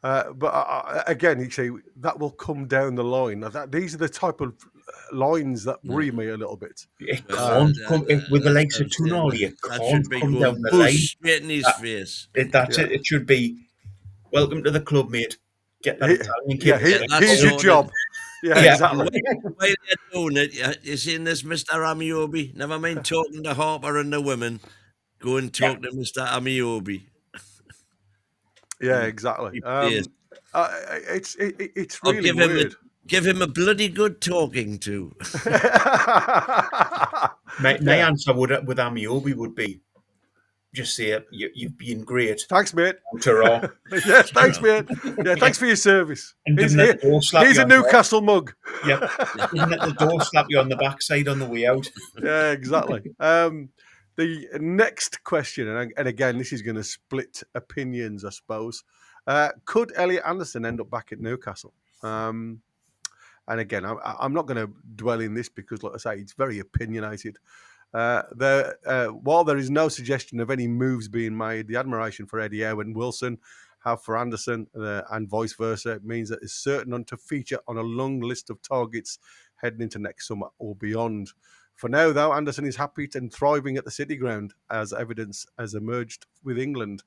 But again, you see, that will come down the line. These are the type of lines that worry me a little bit. It Well, can't come with the that's likes what of I'm Toon saying. Army. It That can't should be come down going the bush line. straight in his face. That's Yeah. it. It should be, welcome to the club, mate. Get that Italian kid. Yeah, to get that's here's your sorted. job. Yeah, Yeah. exactly. While you're doing it, you seen this Mr. Amiobi? Never mind talking to Harper and the women. Go and talk to Mr. Amiobi. Yeah, exactly. Yes. It's Or really weird. give him a bloody good talking to. My answer with Amiobi would be, just say it. You've been great. Thanks, mate. Ta-ra. Yes, thanks, mate. Yeah, thanks for your service. And Here's didn't let the door slap a you on Newcastle mug. Yep. Didn't let the door slap you on the backside on the way out. Yeah, exactly. The next question, and again, this is going to split opinions, I suppose. Could Elliot Anderson end up back at Newcastle? And again, I'm not going to dwell in this because, like I say, it's very opinionated. While there is no suggestion of any moves being made, the admiration for Eddie Howe and Wilson have for Anderson and vice versa means that it's certain to feature on a long list of targets heading into next summer or beyond. For now, though, Anderson is happy and thriving at the City Ground, as evidence has emerged with England.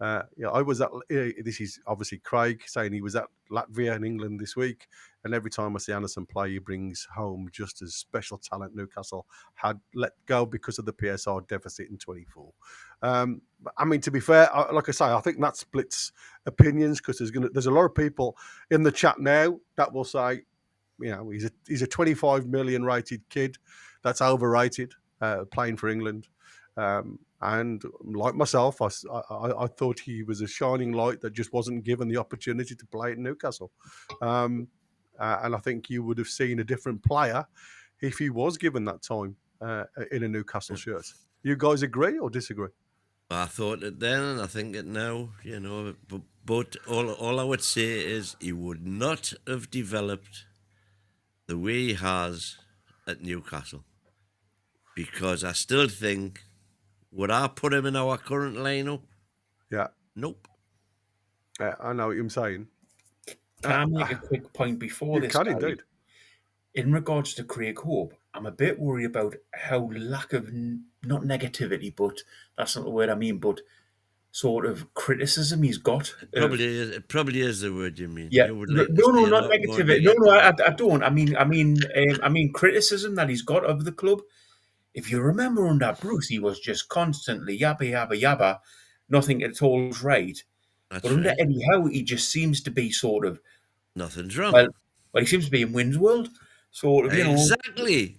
I was at, this is obviously Craig saying he was at Latvia in England this week, and every time I see Anderson play, he brings home just as special talent Newcastle had let go because of the PSR deficit in 24. I mean, to be fair, like I say, I think that splits opinions because there's a lot of people in the chat now that will say, you know, he's a 25 million rated kid that's overrated playing for England. And like myself, I thought he was a shining light that just wasn't given the opportunity to play at Newcastle. And I think you would have seen a different player if he was given that time in a Newcastle shirt. You guys agree or disagree? I thought it then, and I think it now. You know, but all I would say is he would not have developed the way he has at Newcastle, because I still think, would I put him in our current lineup? Yeah. Nope. I know what you're saying. Can I make a quick point before this? You can indeed. In regards to Craig Hope, I'm a bit worried about how lack of, not negativity, but that's not the word I mean, but sort of criticism he's got. It probably is the word you mean. Yeah. You would like No, to not negativity. No, I don't. I mean criticism that he's got of the club. If you remember under Bruce, he was just constantly yabba, yabba, yabba. Nothing at all was right. That's but under right. Eddie Howe, he just seems to be sort of... Nothing's wrong. Well, he seems to be in Wynn's world. Sort of, you know... Exactly.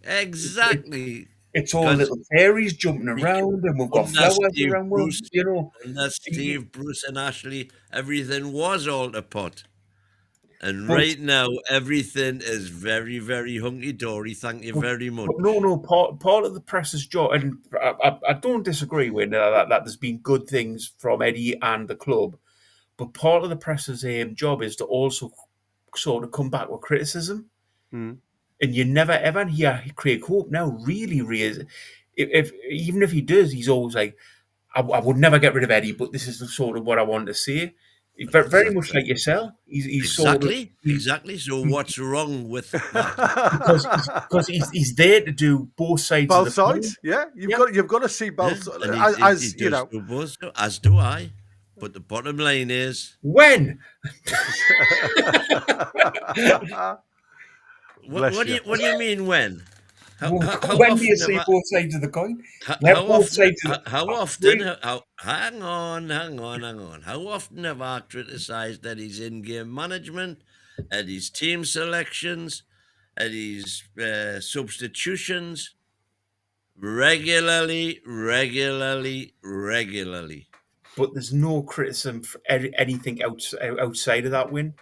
It's all little fairies jumping around and we've got flowers around, Bruce, you know. And that's Steve, Bruce and Ashley. Everything was all to pot. And right now, everything is very, very hunky-dory. Thank you very much. No, part of the press's job, and I don't disagree with that there's been good things from Eddie and the club, but part of the press's job is to also sort of come back with criticism. Mm. And you never ever hear Craig Hope now really raise, even if he does, he's always like, I would never get rid of Eddie, but this is the sort of what I want to say. Very much like yourself. He's exactly. So what's wrong with that? Because he's there to do both sides. Both of the sides, point. yeah. You've got to see both. Yeah. You know, as do I. But the bottom line is when. What do you mean when? When do you see both sides of the coin? How often? Hang on. How often have I criticised Eddie's in-game management, Eddie's team selections, Eddie's substitutions? Regularly. But there's no criticism for anything outside of that win.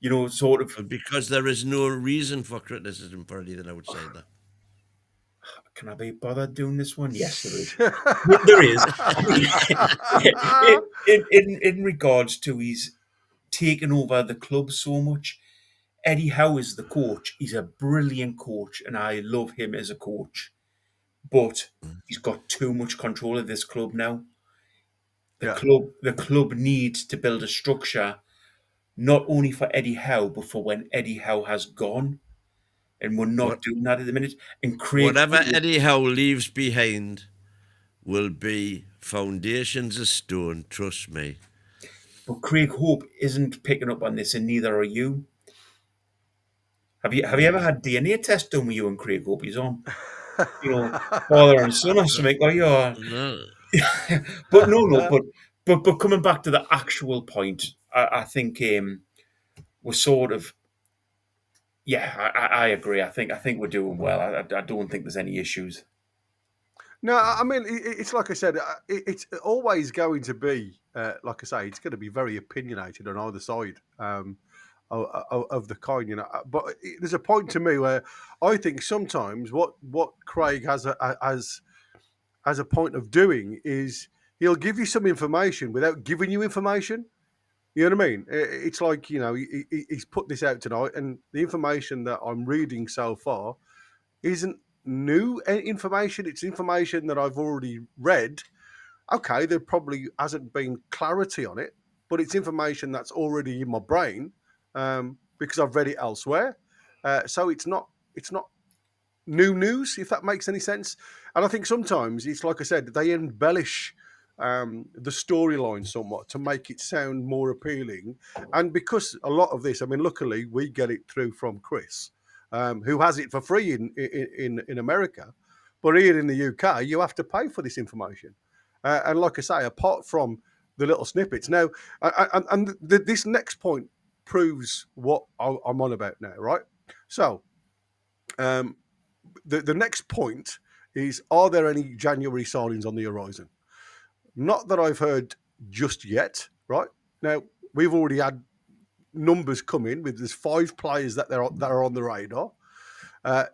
You know, sort of... Because there is no reason for criticism for anything outside that. Can I be bothered doing this one? Yes, there is. There is. In regards to he's taken over the club so much, Eddie Howe is the coach. He's a brilliant coach, and I love him as a coach. But he's got too much control of this club now. The club needs to build a structure not only for Eddie Howe, but for when Eddie Howe has gone. And we're not What, doing that at the minute. And Craig whatever Hope, Eddie Howe leaves behind will be foundations of stone, trust me. but Craig Hope isn't picking up on this, and neither are you. Have you ever had DNA test done with you and Craig Hope? He's on, father and son or something. Or you're, No. but no. But coming back to the actual point, I think we're sort of. Yeah, I agree. I think we're doing well. I don't think there's any issues. No, I mean, it's like I said, it's always going to be, like I say, it's going to be very opinionated on either side of the coin, But there's a point to me where I think sometimes what Craig has a point of doing is he'll give you some information without giving you information. You know what I mean? It's like, he's put this out tonight, and the information that I'm reading so far isn't new information. It's information that I've already read. Okay, there probably hasn't been clarity on it, but it's information that's already in my brain because I've read it elsewhere. So it's not new news, if that makes any sense. And I think sometimes it's like I said, they embellish the storyline somewhat to make it sound more appealing. And because a lot of this, I mean, luckily we get it through from Chris, who has it for free in America, but here in the UK you have to pay for this information. And like I say, apart from the little snippets, now, this next point proves what I'm on about now, right? So, the next point is: are there any January signings on the horizon? Not that I've heard just yet, right? Now, we've already had numbers come in with there's 5 players that are on the radar.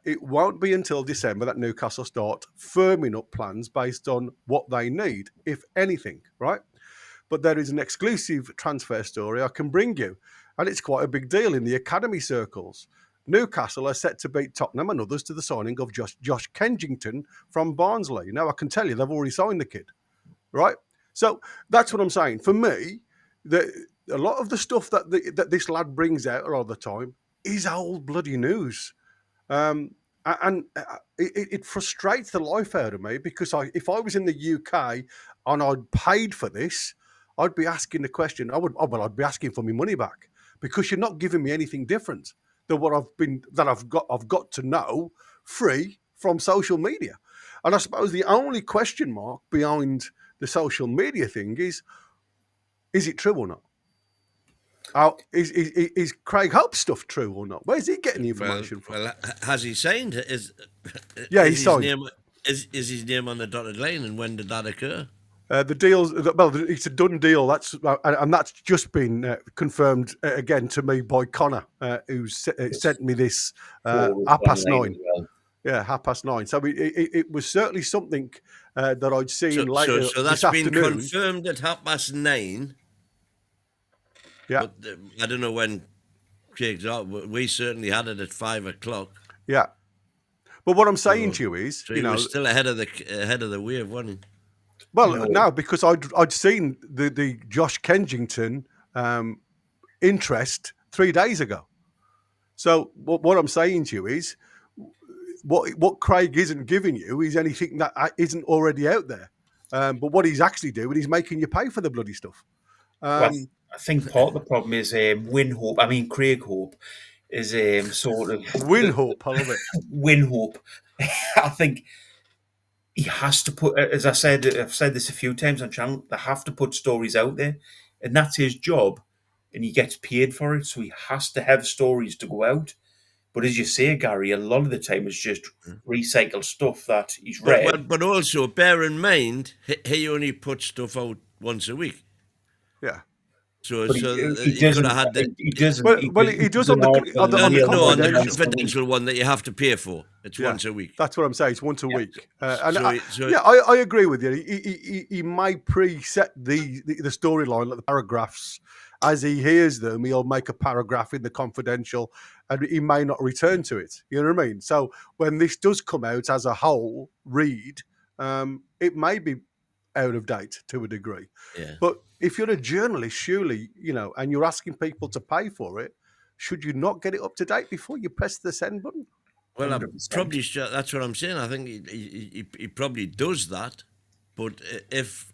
It won't be until December that Newcastle start firming up plans based on what they need, if anything, right? But there is an exclusive transfer story I can bring you, and it's quite a big deal in the academy circles. Newcastle are set to beat Tottenham and others to the signing of Josh Kensington from Barnsley. Now, I can tell you they've already signed the kid. Right, so that's what I'm saying. For me, a lot of the stuff that this lad brings out all the time is old bloody news, and it frustrates the life out of me because if I was in the UK and I'd paid for this, I'd be asking the question. I'd be asking for my money back because you're not giving me anything different than what I've got to know free from social media. And I suppose the only question mark behind the social media thing is it true or not? Is Craig Hope's stuff true or not? Where's he getting the information from? Well, has he signed? He signed. Is his name on the dotted line, and when did that occur? The deal's it's a done deal. That's just been confirmed again to me by Connor, who sent me this 9:30. Yeah, 9:30. So it was certainly something that I'd seen later. So that's been confirmed at 9:30. Yeah, but I don't know when Craig's out. We certainly had it at 5:00. Yeah, but what I'm saying to you is, so he was still ahead of the wave, wasn't he? Well, no, because I'd seen the Josh Kensington interest 3 days ago. So what I'm saying to you is, what Craig isn't giving you is anything that isn't already out there. But what he's actually doing, he's making you pay for the bloody stuff. Well, I think part of the problem is Craig Hope is sort of Win Hope. I love it. Win Hope. I think he has to put, as I've said this a few times on channel, they have to put stories out there, and that's his job, and he gets paid for it, so he has to have stories to go out. But as you say, Gary, a lot of the time it's just recycled stuff that he's read. But also, bear in mind, he only puts stuff out once a week. Yeah. So he could have had He doesn't. Well, he does on the confidential one that you have to pay for. It's once a week. That's what I'm saying. It's once a week. I agree with you. He may preset the storyline, like the paragraphs. As he hears them, he'll make a paragraph in the confidential, and he may not return to it. You know what I mean? So when this does come out as a whole read, it may be out of date to a degree. Yeah. But if you're a journalist, surely, and you're asking people to pay for it, should you not get it up to date before you press the send button? Well, I'm 100%. probably sure that's what I'm saying. I think he probably does that. But if,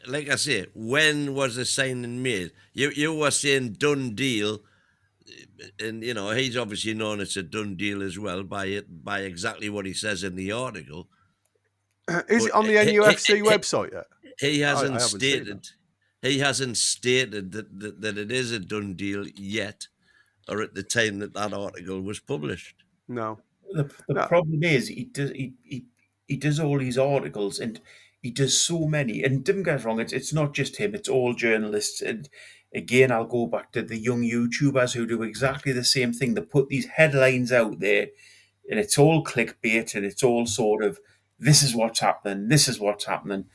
like I say, when was the signing made? You were saying done deal, and he's obviously known it's a done deal as well by exactly what he says in the article. Is it on the NUFC website yet? He hasn't haven't seen stated. He hasn't stated that it is a done deal yet, or at the time that article was published. No. The problem is he does all these articles and he does so many. And don't get us wrong, it's not just him; it's all journalists. And again, I'll go back to the young YouTubers who do exactly the same thing. They put these headlines out there, and it's all clickbait, and it's all sort of this is what's happening, this is what's happening.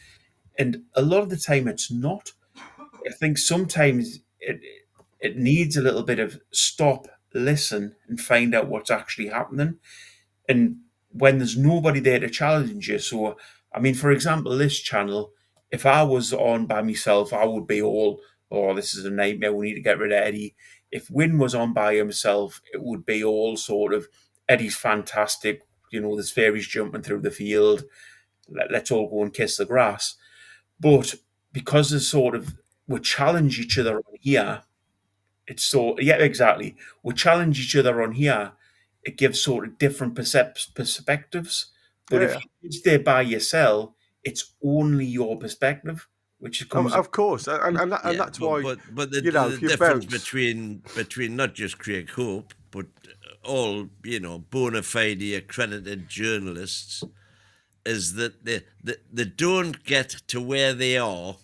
And a lot of the time, it's not. I think sometimes it needs a little bit of stop, listen, and find out what's actually happening. And when there's nobody there to challenge you. So, I mean, for example, this channel, if I was on by myself, I would be all, oh, this is a nightmare, we need to get rid of Eddie. If Win was on by himself, it would be all sort of, Eddie's fantastic, there's fairies jumping through the field, let's all go and kiss the grass. But because there's sort of, we challenge each other on here, it's so, yeah, exactly. We challenge each other on here, it gives sort of different perspectives. But if you stay by yourself, it's only your perspective, which comes. Of course, and that's why. But the difference between not just Craig Hope, but all bona fide accredited journalists, is that they don't get to where they are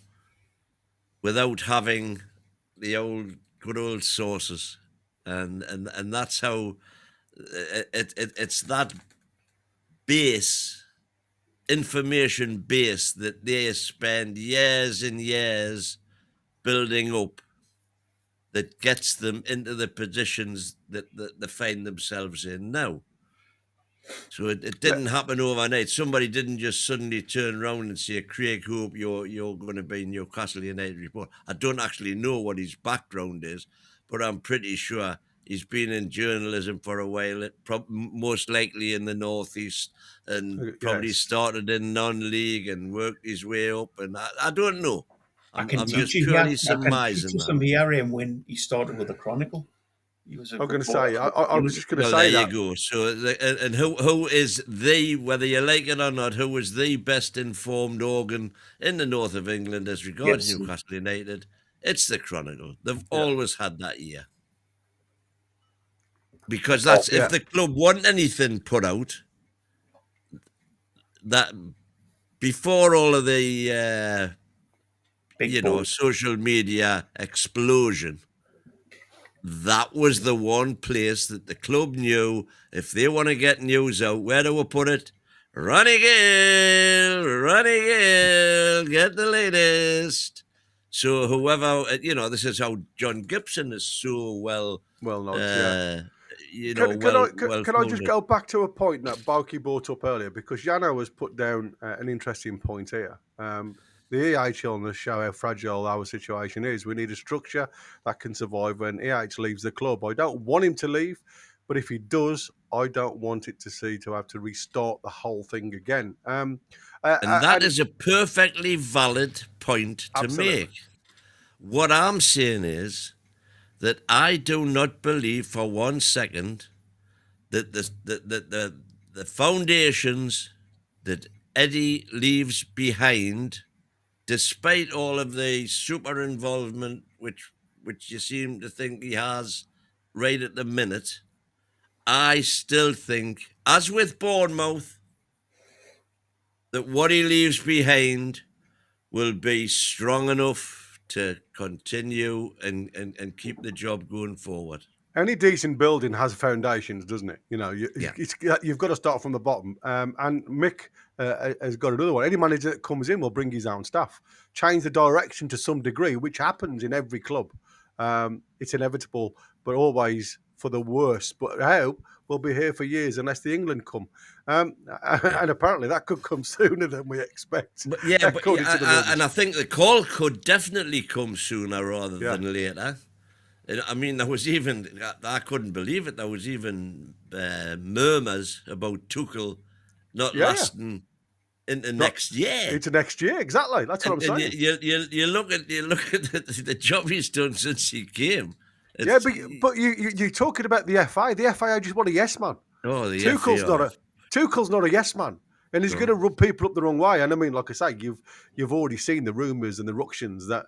without having the good old sources, and that's how it's that base, information base, that they spend years and years building up, that gets them into the positions that they find themselves in now. So it didn't happen overnight. Somebody didn't just suddenly turn around and say, Craig Hope, you're going to be Newcastle United report. I don't actually know what his background is, but I'm pretty sure he's been in journalism for a while, most likely in the Northeast, and probably started in non-league and worked his way up. And I don't know. I'm just purely surmising that. When he started with the Chronicle. I was going to say, I was just going to say that. There you go. So, and who is whether you like it or not, who is the best informed organ in the north of England as regards Newcastle United? It's the Chronicle. They've always had that ear. Because that's if the club want anything put out, that before all of the social media explosion, that was the one place that the club knew if they want to get news out, where do we put it? Ronnie Gill, get the latest. So whoever, this is how John Gibson is so well known. Can I just go back to a point that Balky brought up earlier, because Jano has put down an interesting point here. The EH illness show how fragile our situation is. We need a structure that can survive when EH leaves the club. I don't want him to leave, but if he does, I don't want it to have to restart the whole thing again. And that is a perfectly valid point to make. What I'm saying is that I do not believe for 1 second that the foundations that Eddie leaves behind, despite all of the super involvement which you seem to think he has right at the minute, I still think, as with Bournemouth, that what he leaves behind will be strong enough to continue and keep the job going forward. Any decent building has foundations, doesn't it? You've got to start from the bottom. And Mick has got another one. Any manager that comes in will bring his own staff, change the direction to some degree, which happens in every club. It's inevitable, but always for the worst. But Howe will be here for years unless the England come. And apparently that could come sooner than we expect. But yeah, according to the rumours. and I think the call could definitely come sooner rather than later. I mean, there was even, I couldn't believe it, there was even murmurs about Tuchel not lasting into next year. Into next year, exactly. That's what I'm saying. You look at the job he's done since he came. Yeah, but you're talking about the FA. The FA just want a yes man. Oh, the Tuchel's not a yes man, and he's going to rub people up the wrong way. And I mean, like I say, you've already seen the rumours and the ructions that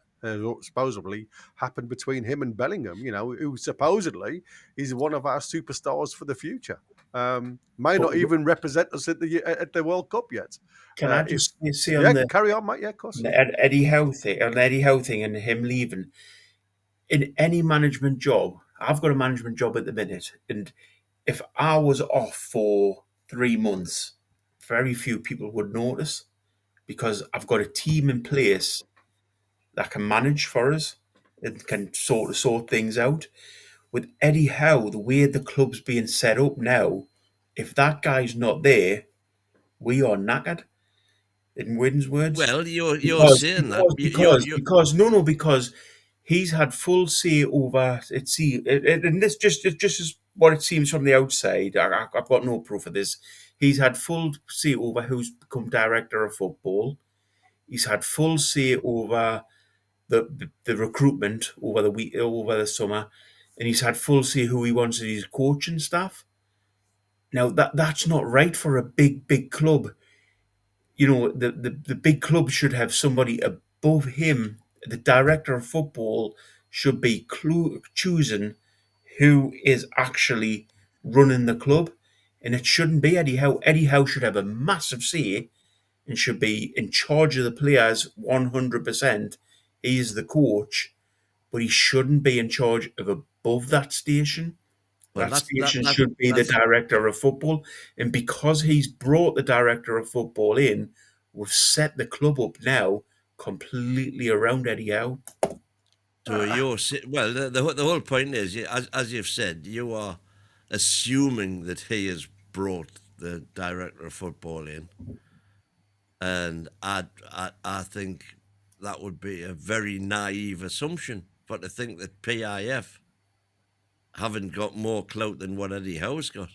supposedly happened between him and Bellingham. You know, who supposedly is one of our superstars for the future. May not even represent us at the World Cup yet. Can I just say on the carry on, mate? Yeah, of course. Eddie Howe thing, and him leaving. In any management job, I've got a management job at the minute, and if I was off for 3 months, very few people would notice because I've got a team in place that can manage for us and can sort things out. With Eddie Howe, the way the club's being set up now, if that guy's not there, we are knackered. In Wynn's words. Well, you're saying that because he's had full say over it. And this just is what it seems from the outside. I've got no proof of this. He's had full say over who's become director of football. He's had full say over the recruitment over the summer, and he's had full say who he wants as his coaching staff. Now that's not right for a big club. You know, the big club should have somebody above him. The director of football should be choosing who is actually running the club. And it shouldn't be Eddie Howe. Eddie Howe should have a massive say and should be in charge of the players 100%. He is the coach, but he shouldn't be in charge of above that station. Well, that station should be the director of football. And because he's brought the director of football in, we've set the club up now completely around Eddie Howe. So the whole point is, as you've said, you are assuming that he has brought the director of football in. And I think that would be a very naive assumption. But to think that PIF haven't got more clout than what Eddie Howe's got.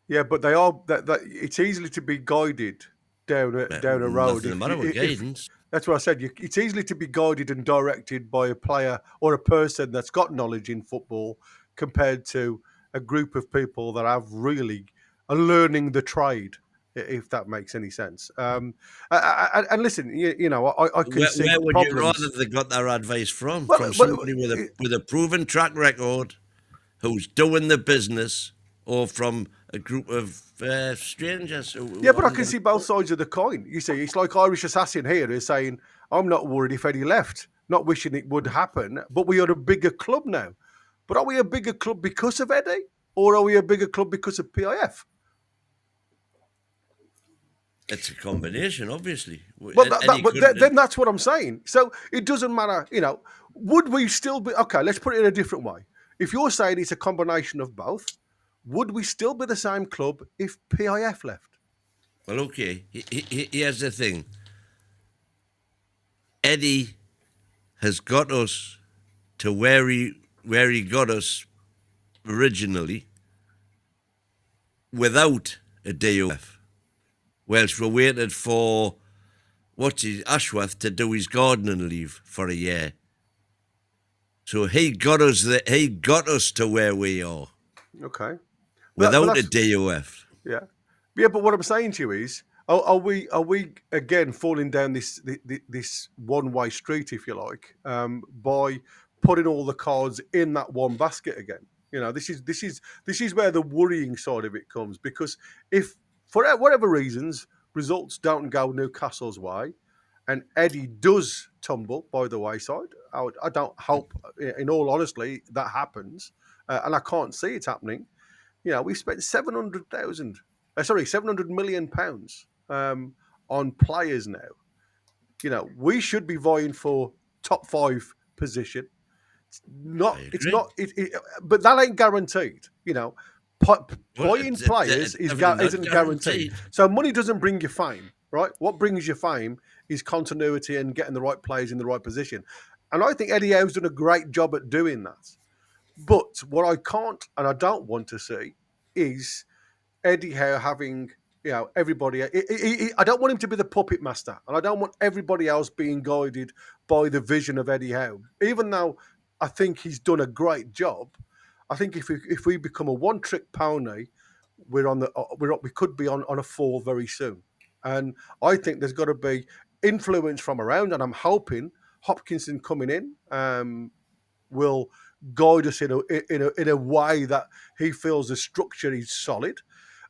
Yeah, but they are. That it's easily to be guided down a road. Nothing the matter with guidance. That's what I said. It's easily to be guided and directed by a player or a person that's got knowledge in football compared to a group of people that are learning the trade. If that makes any sense. And listen, you know, I can see where would problems. you rather they got their advice from? From somebody with a proven track record, who's doing the business, or from a group of strangers? But I can see both sides of the coin. You see, it's like Irish Assassin here is saying, I'm not worried if Eddie left, not wishing it would happen, but we are a bigger club now. But are we a bigger club because of Eddie, or are we a bigger club because of PIF? It's a combination, obviously. Well, then that's what I'm saying. So it doesn't matter, you know, would we still be... Okay, let's put it in a different way. If you're saying it's a combination of both, would we still be the same club if PIF left? Well, okay. Here's the thing. Eddie has got us to where he got us originally without a DOF. Whilst we waited for Ashworth to do his gardening leave for a year. So he got us to where we are. Okay. Without a DOF. Yeah. Yeah, but what I'm saying to you is, are we again falling down this one-way street, if you like, by putting all the cards in that one basket again? You know, this is where the worrying side of it comes, because if for whatever reasons results don't go Newcastle's way, and Eddie does tumble by the wayside, I don't hope, in all honesty, that happens, and I can't see it happening. You know, we spent £700 million on players now. You know, we should be vying for top 5 position not. I It's agree. not. But that ain't guaranteed. You know, buying players it's definitely not isn't guaranteed. So money doesn't bring you fame, right? What brings you fame is continuity and getting the right players in the right position. And I think Eddie Howe's done a great job at doing that. But what I can't and I don't want to see is Eddie Howe having, everybody. I don't want him to be the puppet master, and I don't want everybody else being guided by the vision of Eddie Howe. Even though I think he's done a great job, I think if we become a one-trick pony, we could be on a fall very soon. And I think there's got to be influence from around, and I'm hoping Hopkinson coming in will guide us in a way that he feels the structure is solid.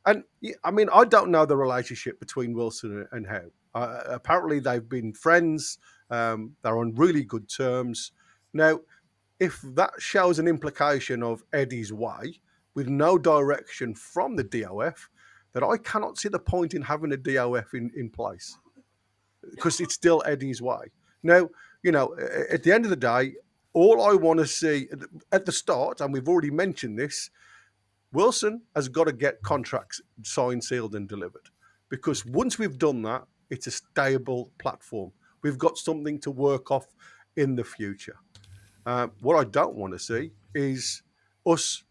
And I mean, I don't know the relationship between Wilson and Howe. Apparently, they've been friends. They're on really good terms. Now, if that shows an implication of Eddie's way with no direction from the DOF, then I cannot see the point in having a DOF in place because it's still Eddie's way. Now, at the end of the day, all I want to see at the start, and we've already mentioned this, Wilson has got to get contracts signed, sealed, and delivered. Because once we've done that, it's a stable platform. We've got something to work off in the future. What I don't want to see is us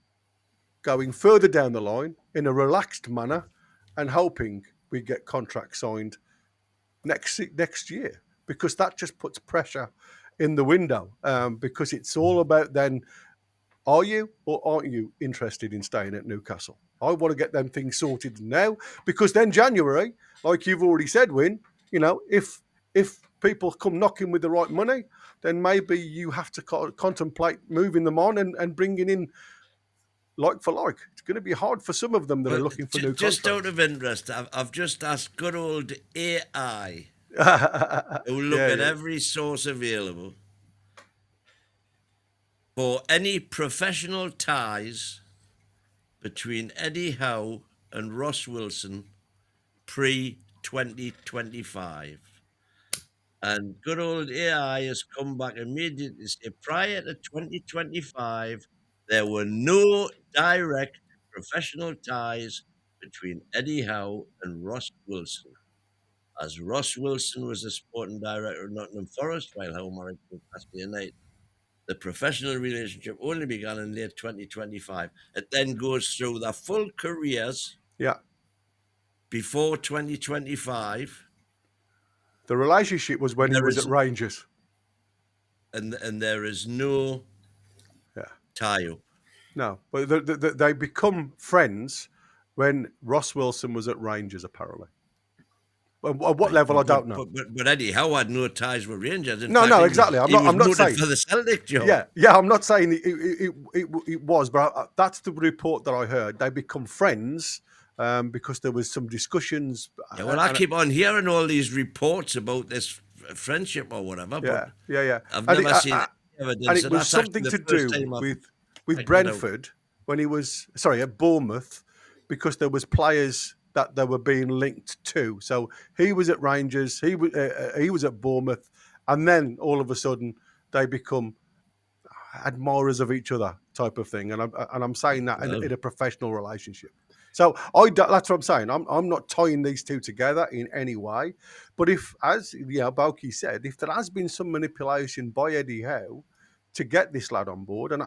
going further down the line in a relaxed manner and hoping we get contracts signed next year, because that just puts pressure in the window. Because it's all about then, are you or aren't you interested in staying at Newcastle? I want to get them things sorted now, because then January, like you've already said, Win, if people come knocking with the right money, then maybe you have to contemplate moving them on and bringing in like for like. It's going to be hard for some of them that are looking for new contracts. Just out of interest, I've just asked good old AI who look at every source available for any professional ties between Eddie Howe and Ross Wilson pre-2025. And good old AI has come back immediately to say prior to 2025, there were no direct professional ties between Eddie Howe and Ross Wilson, as Ross Wilson was the sporting director of Nottingham Forest while Howe married Newcastle United. The professional relationship only began in late 2025. It then goes through their full careers before 2025. The relationship was when he was at Rangers. And there is no tie-up. No, but they become friends when Ross Wilson was at Rangers, apparently. At what level, I don't know. But Eddie Howe had no ties with Rangers. No, exactly. I'm not saying for the Celtic job. Yeah. I'm not saying it was, but that's the report that I heard. They become friends because there was some discussions. Yeah, well, I keep on hearing all these reports about this friendship or whatever. But I've never seen evidence. And it was something to do with Brentford when he was at Bournemouth, because there was players that they were being linked to. So he was at Rangers, he was at Bournemouth, and then all of a sudden they become admirers of each other, type of thing. And I'm saying that in a professional relationship. So that's what I'm saying. I'm not tying these two together in any way. But if, as Boki said, if there has been some manipulation by Eddie Howe to get this lad on board, and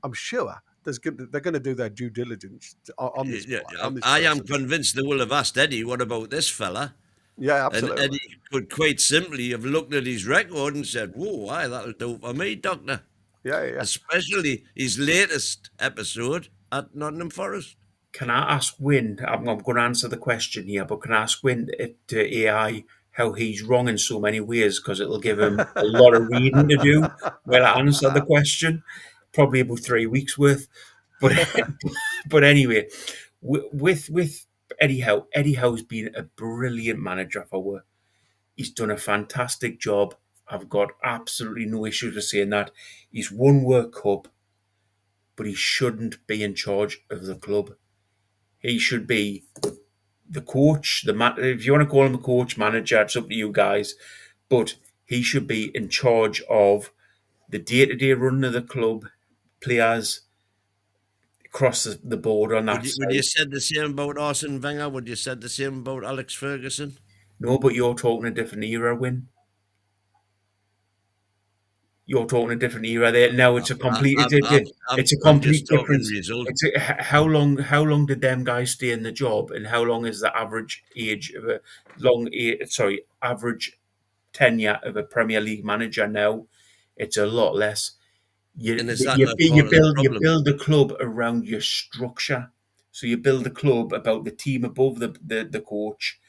I'm sure they're going to do their due diligence on this. I am convinced they will have asked Eddie, what about this fella? Yeah, absolutely. And Eddie could quite simply have looked at his record and said, whoa, that'll do for me, Doctor. Yeah. Especially his latest episode at Nottingham Forest. Can I ask Win, I'm going to answer the question here, but can I ask Win to AI how he's wrong in so many ways, because it'll give him a lot of reading to do when I answer the question. Probably about 3 weeks worth. But anyway, with Eddie Howe's been a brilliant manager for us. He's done a fantastic job. I've got absolutely no issue with saying that. He's won World Cup, but he shouldn't be in charge of the club. He should be the coach, if you want to call him a coach, manager, it's up to you guys. But he should be in charge of the day-to-day running of the club, players across the board on that Would you side. said the same about Arsene Wenger? Would you said the same about Alex Ferguson? No, but you're talking a different era, Win. You're talking a different era there. Now it's a complete. It's a I'm just complete talking difference. results. How long did them guys stay in the job, and how long is the average age of average tenure of a Premier League manager now? It's a lot less. And is that not part of the You problem? build the club around your structure. So you build the club about the team above the coach.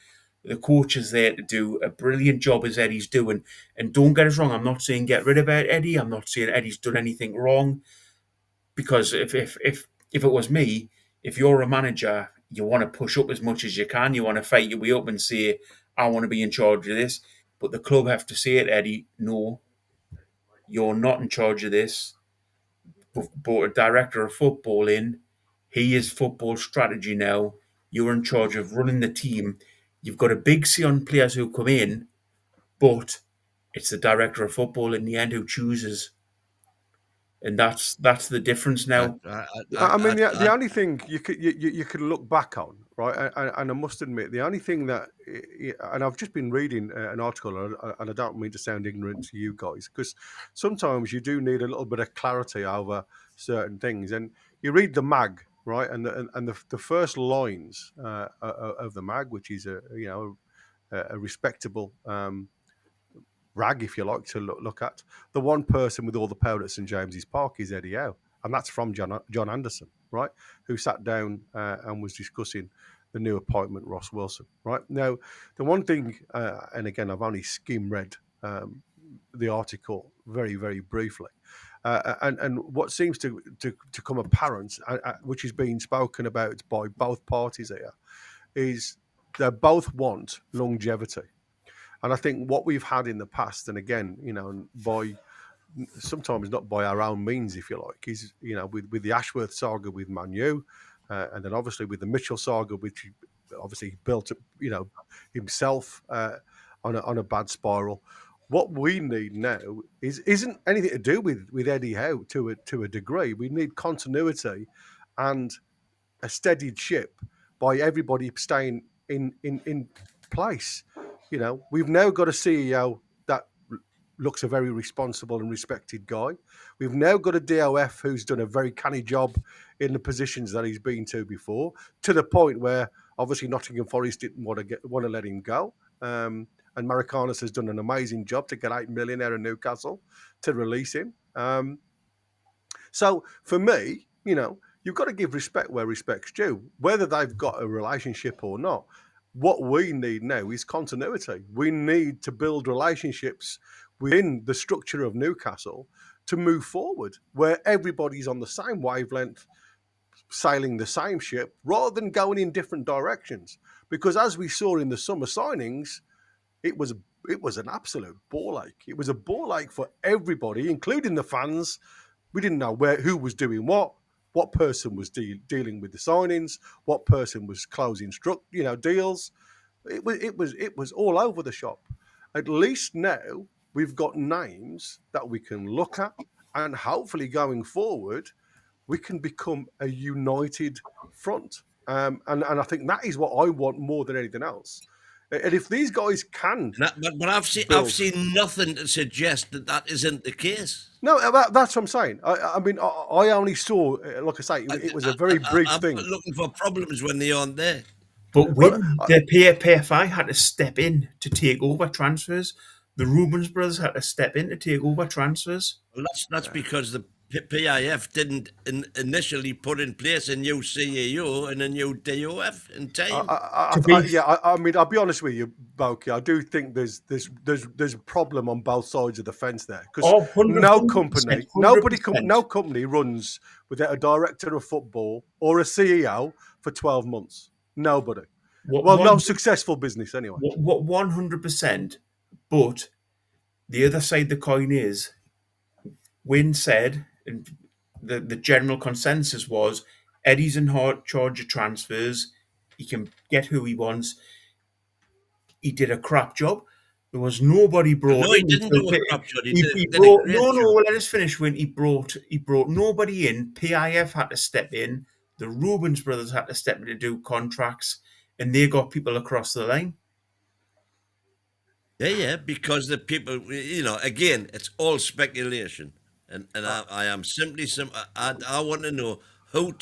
The coach is there to do a brilliant job as Eddie's doing. And don't get us wrong, I'm not saying get rid of Eddie. I'm not saying Eddie's done anything wrong. Because if it was me, if you're a manager, you want to push up as much as you can. You want to fight your way up and say, I want to be in charge of this. But the club have to say it, Eddie, no, you're not in charge of this. We've brought a director of football in. He is football strategy now. You're in charge of running the team. You've got a big say on players who come in, but it's the director of football in the end who chooses. And that's the difference now. I mean, the only thing you could look back on, right? And I must admit, the only thing that, and I've just been reading an article, and I don't mean to sound ignorant to you guys, because sometimes you do need a little bit of clarity over certain things. And you read the mag, right? And the first lines of the mag, which is a respectable rag, if you like, to look at. The one person with all the power at St James's Park is Eddie Howe, and that's from John Anderson, right, who sat down and was discussing the new appointment, Ross Wilson, right? Now, the one thing, and again, I've only skim-read the article very, very briefly, and what seems to come apparent, which is being spoken about by both parties here, is they both want longevity. And I think what we've had in the past, and again, by sometimes not by our own means, if you like, is, with the Ashworth saga with Man U, and then obviously with the Mitchell saga, which obviously built, himself on a bad spiral. What we need now isn't anything to do with Eddie Howe to a degree. We need continuity and a steadied ship by everybody staying in place. We've now got a CEO that looks a very responsible and respected guy. We've now got a DOF who's done a very canny job in the positions that he's been to before, to the point where obviously Nottingham Forest didn't want to let him go. And Marikanis has done an amazing job to get $8 million out of Newcastle to release him. So for me, you've got to give respect where respect's due, whether they've got a relationship or not. What we need now is continuity. We need to build relationships within the structure of Newcastle to move forward, where everybody's on the same wavelength, sailing the same ship, rather than going in different directions. Because as we saw in the summer signings, it was an absolute ball ache. It was a ball ache for everybody, including the fans. We didn't know who was doing what person was dealing with the signings, what person was closing deals. It was all over the shop. At least now we've got names that we can look at, and hopefully going forward, we can become a united front. And I think that is what I want more than anything else. And if these guys can, but I've seen nothing to suggest that isn't the case. No, that's what I'm saying. I mean, I only saw, like I say, it was a very brief thing. I'm looking for problems when they aren't there. But when the PFI had to step in to take over transfers, the Rubens brothers had to step in to take over transfers. Well, that's because the PIF didn't initially put in place a new CEO and a new DOF in time. I mean, I'll be honest with you, Boki. I do think there's a problem on both sides of the fence there, because no company runs without a director of football or a CEO for 12 months. Nobody. No successful business anyway. 100%. But the other side of the coin is, Wynne said, and the general consensus was, Eddie's in charge of transfers. He can get who he wants. He did a crap job. There was nobody brought No, he in. didn't do a crap job. He did a brought great no. job. Let us finish. When he brought nobody in. PIF had to step in. The Rubens brothers had to step in to do contracts, and they got people across the line. Yeah, because the people, again, it's all speculation, and I am simply I want to know who,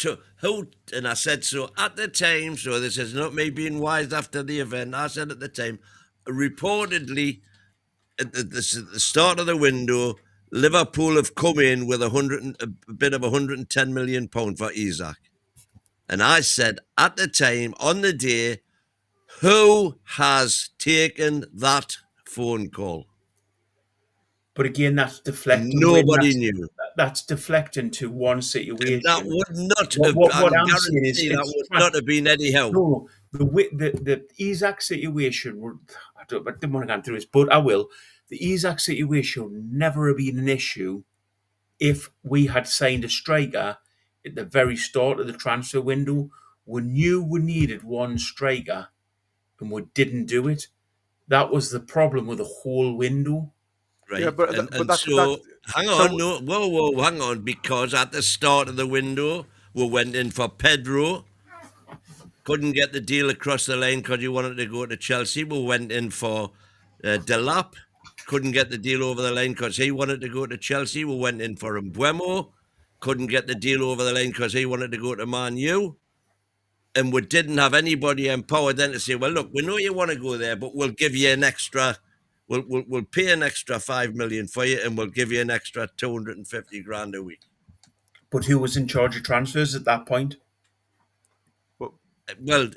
and I said so at the time. So this is not me being wise after the event. I said at the time, reportedly, at the start of the window, Liverpool have come in with a bit of £110 million for Isaac, and I said at the time on the day, who has taken that phone call? But again, that's deflecting. Nobody knew. That's deflecting to one situation. And that would not have. What I'm saying guarantee is, that would not have been Eddie Howe. No, the Isaac situation. I didn't want to go through this, but I will. The Isaac situation would never have been an issue if we had signed a striker at the very start of the transfer window. We knew we needed one striker, and we didn't do it. That was the problem with the whole window. Right. Yeah, but that's hang on, whoa, hang on, because at the start of the window, we went in for Pedro, couldn't get the deal across the line because he wanted to go to Chelsea. We went in for Delap, couldn't get the deal over the line because he wanted to go to Chelsea. We went in for Mbuemo, couldn't get the deal over the line because he wanted to go to Man U. And we didn't have anybody empowered then to say, well, look, we know you want to go there, but we'll give you an extra, we'll pay an extra $5 million for you, and we'll give you an extra 250 grand a week. But who was in charge of transfers at that point? Well,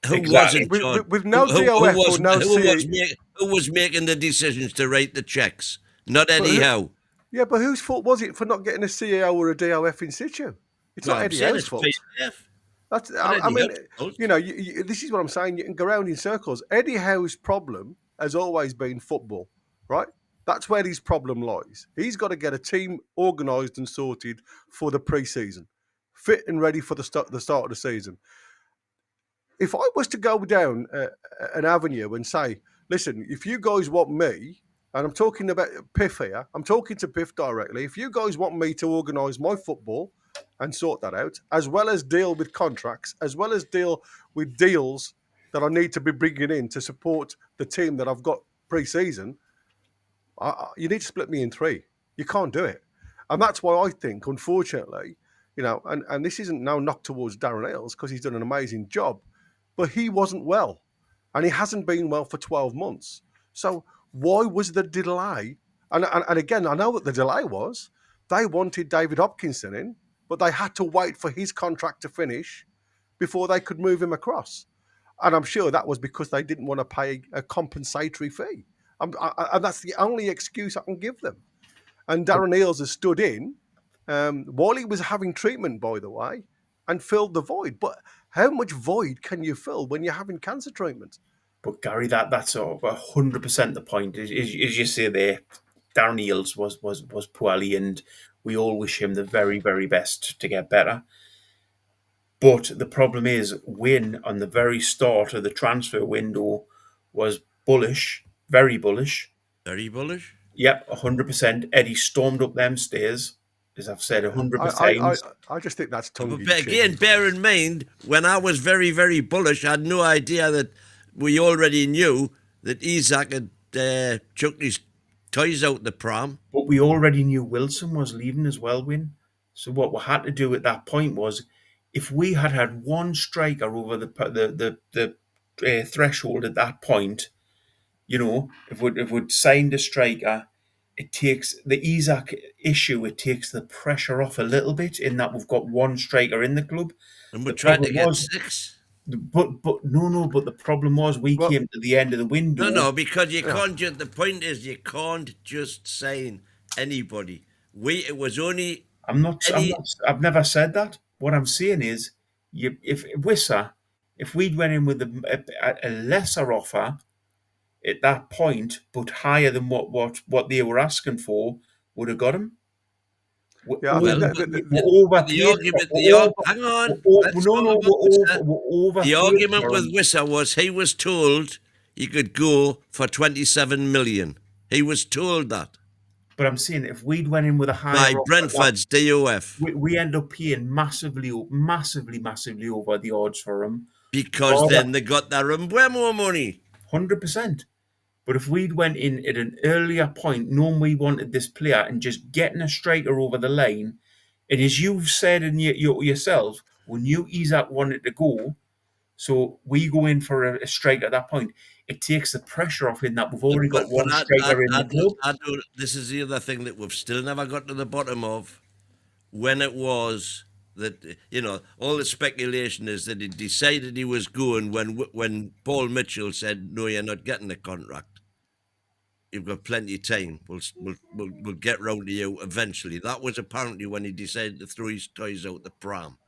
who Exactly. was in charge? With no DOF or no who was making the decisions to write the checks? Not Eddie Howe. Yeah, but whose fault was it for not getting a CEO or a DOF in situ? It's not Eddie Howe's fault. That's, I mean, this is what I'm saying. You can go around in circles. Eddie Howe's problem has always been football, right? That's where his problem lies. He's got to get a team organised and sorted for the pre-season, fit and ready for the start of the season. If I was to go down an avenue and say, listen, if you guys want me, and I'm talking about Piff here, I'm talking to Piff directly, if you guys want me to organise my football and sort that out, as well as deal with contracts, as well as deal with deals that I need to be bringing in to support the team that I've got pre-season, you need to split me in three. You can't do it. And that's why I think, unfortunately, and this isn't no knock towards Darren Eales because he's done an amazing job, but he wasn't well. And he hasn't been well for 12 months. So why was the delay? And again, I know what the delay was. They wanted David Hopkinson in, but they had to wait for his contract to finish before they could move him across. And I'm sure that was because they didn't want to pay a compensatory fee. And that's the only excuse I can give them. And Darren Eales has stood in while he was having treatment, by the way, and filled the void. But how much void can you fill when you're having cancer treatment? But Gary, that's 100% the point. As you say there, Darren Eales was poorly, and we all wish him the very, very best to get better. But the problem is, Wynne on the very start of the transfer window was bullish, very bullish. Very bullish? Yep, 100%. Eddie stormed up them stairs, as I've said 100 times. I just think that's tongue. But again, bear in mind, when I was very, very bullish, I had no idea that we already knew that Isaac had chucked his toys out the pram. But we already knew Wilson was leaving as well, Wynne. So what we had to do at that point was, if we had one striker over the threshold at that point, if we'd signed a striker, it takes the Isaac issue. It takes the pressure off a little bit in that we've got one striker in the club, and we're trying to get 6. But the problem was we came to the end of the window. No, because you can't just. The point is, you can't just sign anybody. It was only. I've never said that. What I'm saying is, if Wissa, if we'd went in with a lesser offer at that point, but higher than what they were asking for, would have got him. Yeah, The argument with Wissa was he was told he could go for 27 million. He was told that But I'm saying if we'd went in with a by higher offer, Brentford's DOF we end up paying massively over the odds for him. because then they got their Mbeumo money. 100%. But if we'd went in at an earlier point, knowing we wanted this player and just getting a striker over the line, and as you've said in yourself, we knew Isak wanted to go, so we go in for a striker at that point. It takes the pressure off in that we've already got one striker in the club. This is the other thing that we've still never got to the bottom of. When it was that, all the speculation is that he decided he was going when Paul Mitchell said, "No, you're not getting the contract. You've got plenty of time. We'll get round to you eventually." That was apparently when he decided to throw his toys out the pram.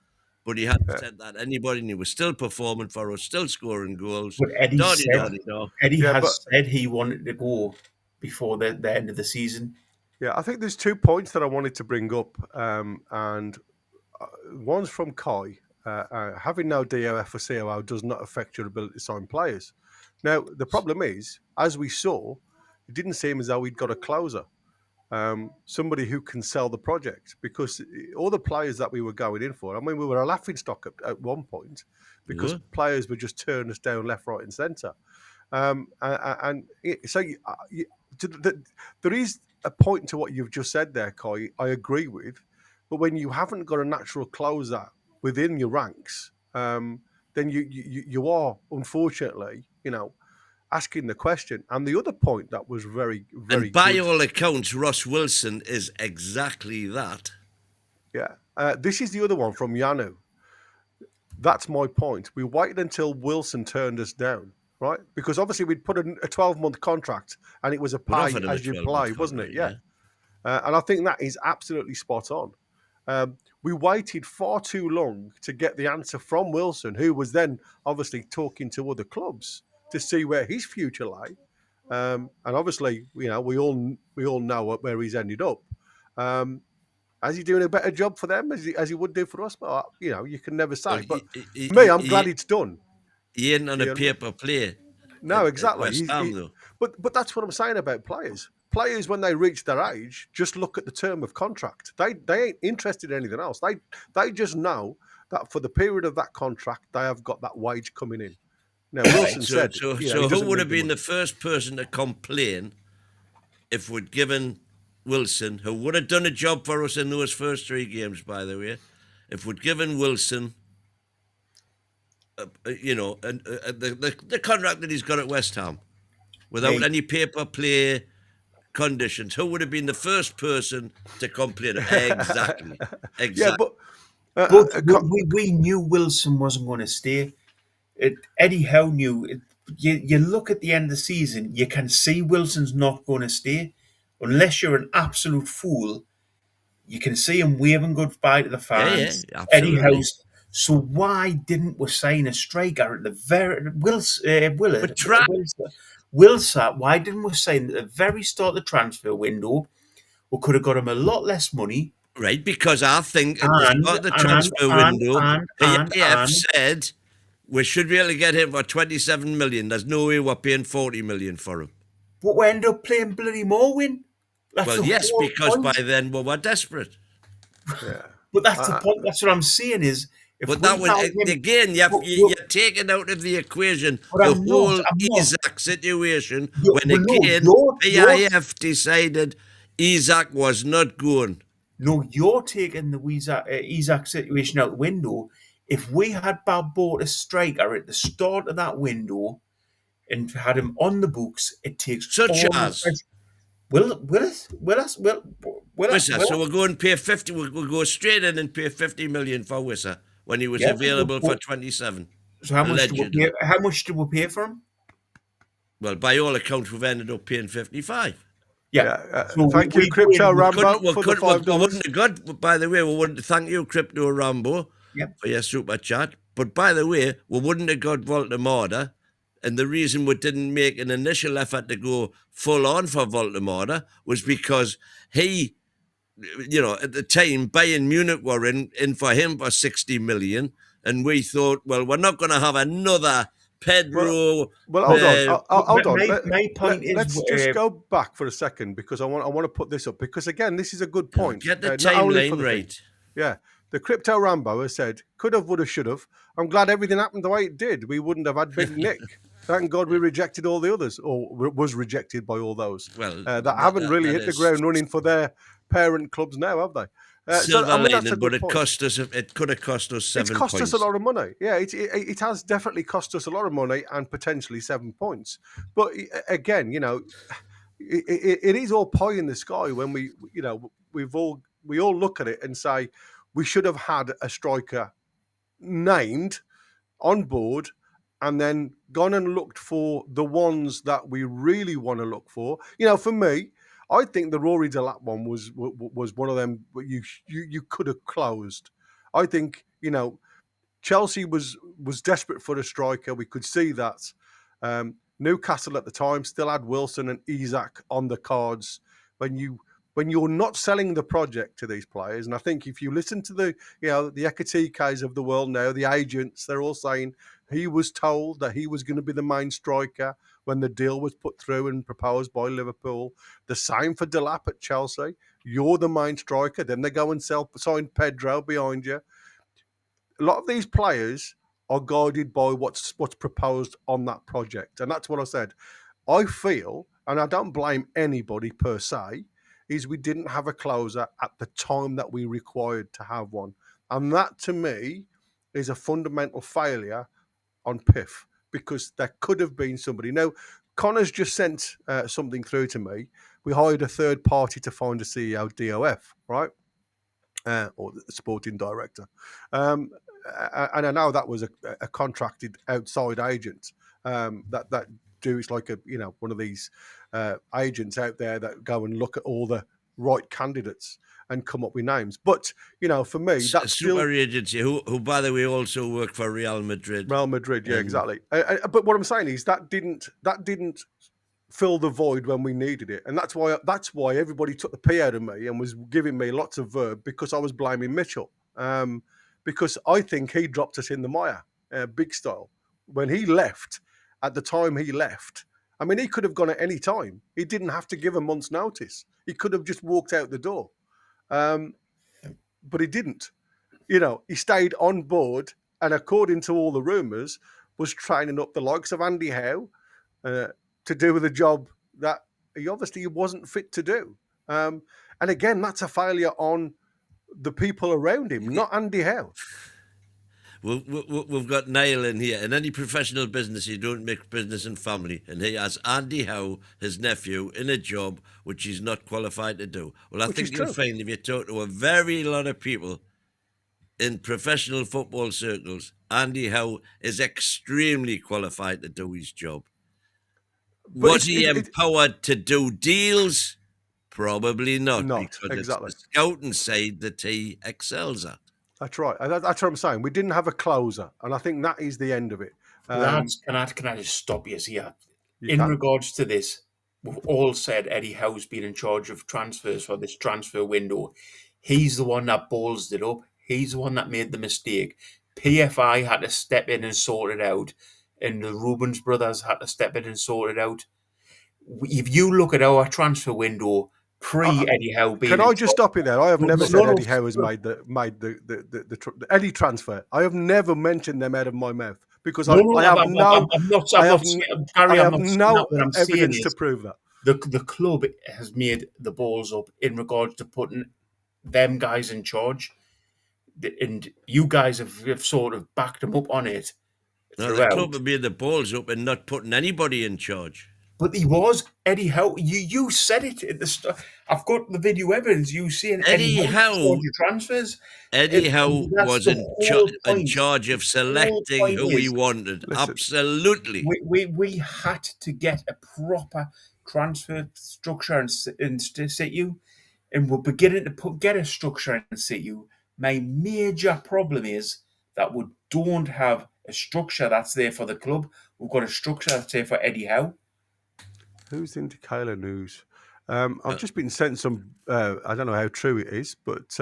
But he hadn't said that to anybody, and he was still performing for us, still scoring goals. But Eddie said he wanted to go before the end of the season. Yeah, I think there's 2 points that I wanted to bring up, and one's from Kai. Having no DOF or COO does not affect your ability to sign players. Now, the problem is, as we saw, it didn't seem as though he'd got a closer, somebody who can sell the project, because all the players that we were going in for, I mean, we were a laughingstock at one point because players would just turn us down left, right and centre. There is a point to what you've just said there, Kai, I agree with, but when you haven't got a natural closer within your ranks, then you are, unfortunately, asking the question. And the other point that was very, very and by good, all accounts, Ross Wilson is exactly that. Yeah. This is the other one from Yanu. That's my point. We waited until Wilson turned us down, right? Because obviously we'd put a 12-month contract and it was a pay as you play, wasn't it? Yeah. And I think that is absolutely spot on. We waited far too long to get the answer from Wilson, who was then obviously talking to other clubs to see where his future lay. And obviously, we all know where he's ended up. Is he doing a better job for them as he would do for us? But you can never say. But for me, I'm glad it's done. He ain't on a paper play. No, exactly. But that's what I'm saying about players. Players, when they reach their age, just look at the term of contract. They ain't interested in anything else. They just know that for the period of that contract, they have got that wage coming in. Now, Wilson said... So who would have been the first person to complain if we'd given Wilson, who would have done a job for us in those first 3 games, by the way, if we'd given Wilson, the contract that he's got at West Ham, without any paper play conditions, who would have been the first person to complain? Exactly. Yeah, but we knew Wilson wasn't going to stay. Eddie Howe knew. You look at the end of the season, you can see Wilson's not going to stay. Unless you're an absolute fool, you can see him waving goodbye to the fans. Yeah, Eddie Howe's. So why didn't we sign a striker at the very Wissa? Why didn't we sign at the very start of the transfer window? We could have got him a lot less money. Right, because I think at the start of the transfer window, the AF said we should be able to get him for 27 million. There's no way we're paying 40 million for him. But we end up playing bloody Morwin. Well, yes, because by then we were desperate. Yeah. But that's the point. That's what I'm saying is... But that was, again, you're taking out of the equation the whole Isak situation when again, PIF decided Isak was not going. No, you're taking the Isak situation out the window. If we had bought a striker at the start of that window and had him on the books, it takes such as Willis. So we're going to pay 50. We'll go straight in and pay 50 million for Wissa when he was available for 27. So how much do we pay for him? Well, by all accounts, we've ended up paying 55. Yeah. So thank you, Crypto Rambo, for the $5. We wouldn't have got, by the way, thank you, Crypto Rambo, for your super chat. But by the way, we wouldn't have got Voldemorda. And the reason we didn't make an initial effort to go full on for Voldemorda was because he, at the time, Bayern Munich were in for him for 60 million. And we thought, well, we're not going to have another Pedro. Well, hold on. Hold on. My point is, let's just go back for a second because I want to put this up because again, this is a good point. Get the not only for timeline the right. thing. Yeah, the Crypto Rambo has said could have, would have, should have. I'm glad everything happened the way it did. We wouldn't have had Big Nick. Thank God we rejected all the others, or was rejected by all those that haven't really hit the ground running for their parent clubs now, have they? Silver lining, that's a but good point. it could have cost us 7 It's cost points. us a lot of money. Yeah, it has definitely cost us a lot of money and potentially 7 points. But again, it is all pie in the sky when we all look at it and say we should have had a striker named on board and then gone and looked for the ones that we really want to look for. For me, I think the Rory Delap one was one of them you could have closed. I think Chelsea was desperate for a striker. We could see that. Newcastle at the time still had Wilson and Isak on the cards. When you're not selling the project to these players, and I think if you listen to the Ekatikes of the world now, the agents, they're all saying he was told that he was going to be the main striker when the deal was put through and proposed by Liverpool. The same for Delap at Chelsea. You're the main striker. Then they go and sign Pedro behind you. A lot of these players are guided by what's proposed on that project. And that's what I said. I feel, and I don't blame anybody per se, is we didn't have a closer at the time that we required to have one. And that, to me, is a fundamental failure on PIF because there could have been somebody. Now, Connor's just sent something through to me. We hired a third party to find a CEO, DOF, right? Or the sporting director. And I know that was a contracted outside agent that do. It's like one of these agents out there that go and look at all the right candidates and come up with names. But for me, that's super agency who by the way also work for Real Madrid. Real Madrid, yeah, exactly. But what I'm saying is that didn't fill the void when we needed it, and that's why everybody took the pee out of me and was giving me lots of verb because I was blaming Mitchell. Because I think he dropped us in the mire, big style. When he left, at the time he left, I mean, he could have gone at any time. He didn't have to give a month's notice. He could have just walked out the door. But he didn't. He stayed on board and according to all the rumours, was training up the likes of Andy Howe to do with a job that he obviously wasn't fit to do. And again, that's a failure on the people around him, not Andy Howe. We've got Niall in here. In any professional business, you don't mix business and family. And he has Andy Howe, his nephew, in a job which he's not qualified to do. Well, I think you'll find if you talk to a very lot of people in professional football circles, Andy Howe is extremely qualified to do his job. Was he empowered to do deals? Probably not because exactly. it's the scouting side that he excels at. That's right. That's what I'm saying. We didn't have a closer, and I think that is the end of it. Lads, can I just stop you here? Regards to this, we've all said Eddie Howe's been in charge of transfers for this transfer window. He's the one that ballsed it up. He's the one that made the mistake. PFI had to step in and sort it out, and the Rubens brothers had to step in and sort it out. If you look at our transfer window, Eddie Howe being. Can I just stop you there? I have never said Eddie Howe has made the Eddie transfer. I have never mentioned them out of my mouth because I have no evidence to prove that. The club has made the balls up in regards to putting them guys in charge, and you guys have sort of backed them up on it. No, the club have made the balls up and not putting anybody in charge. But he was Eddie Howe. You said it at the start. I've got the video evidence. You saying Eddie Howe transfers. Eddie Howe was in charge of selecting who he wanted. Listen, absolutely. We had to get a proper transfer structure in situ, and we're beginning to get a structure in situ. My major problem is that we don't have a structure that's there for the club. We've got a structure that's there for Eddie Howe. Who's into Kayla news? I've just been sent some, I don't know how true it is, but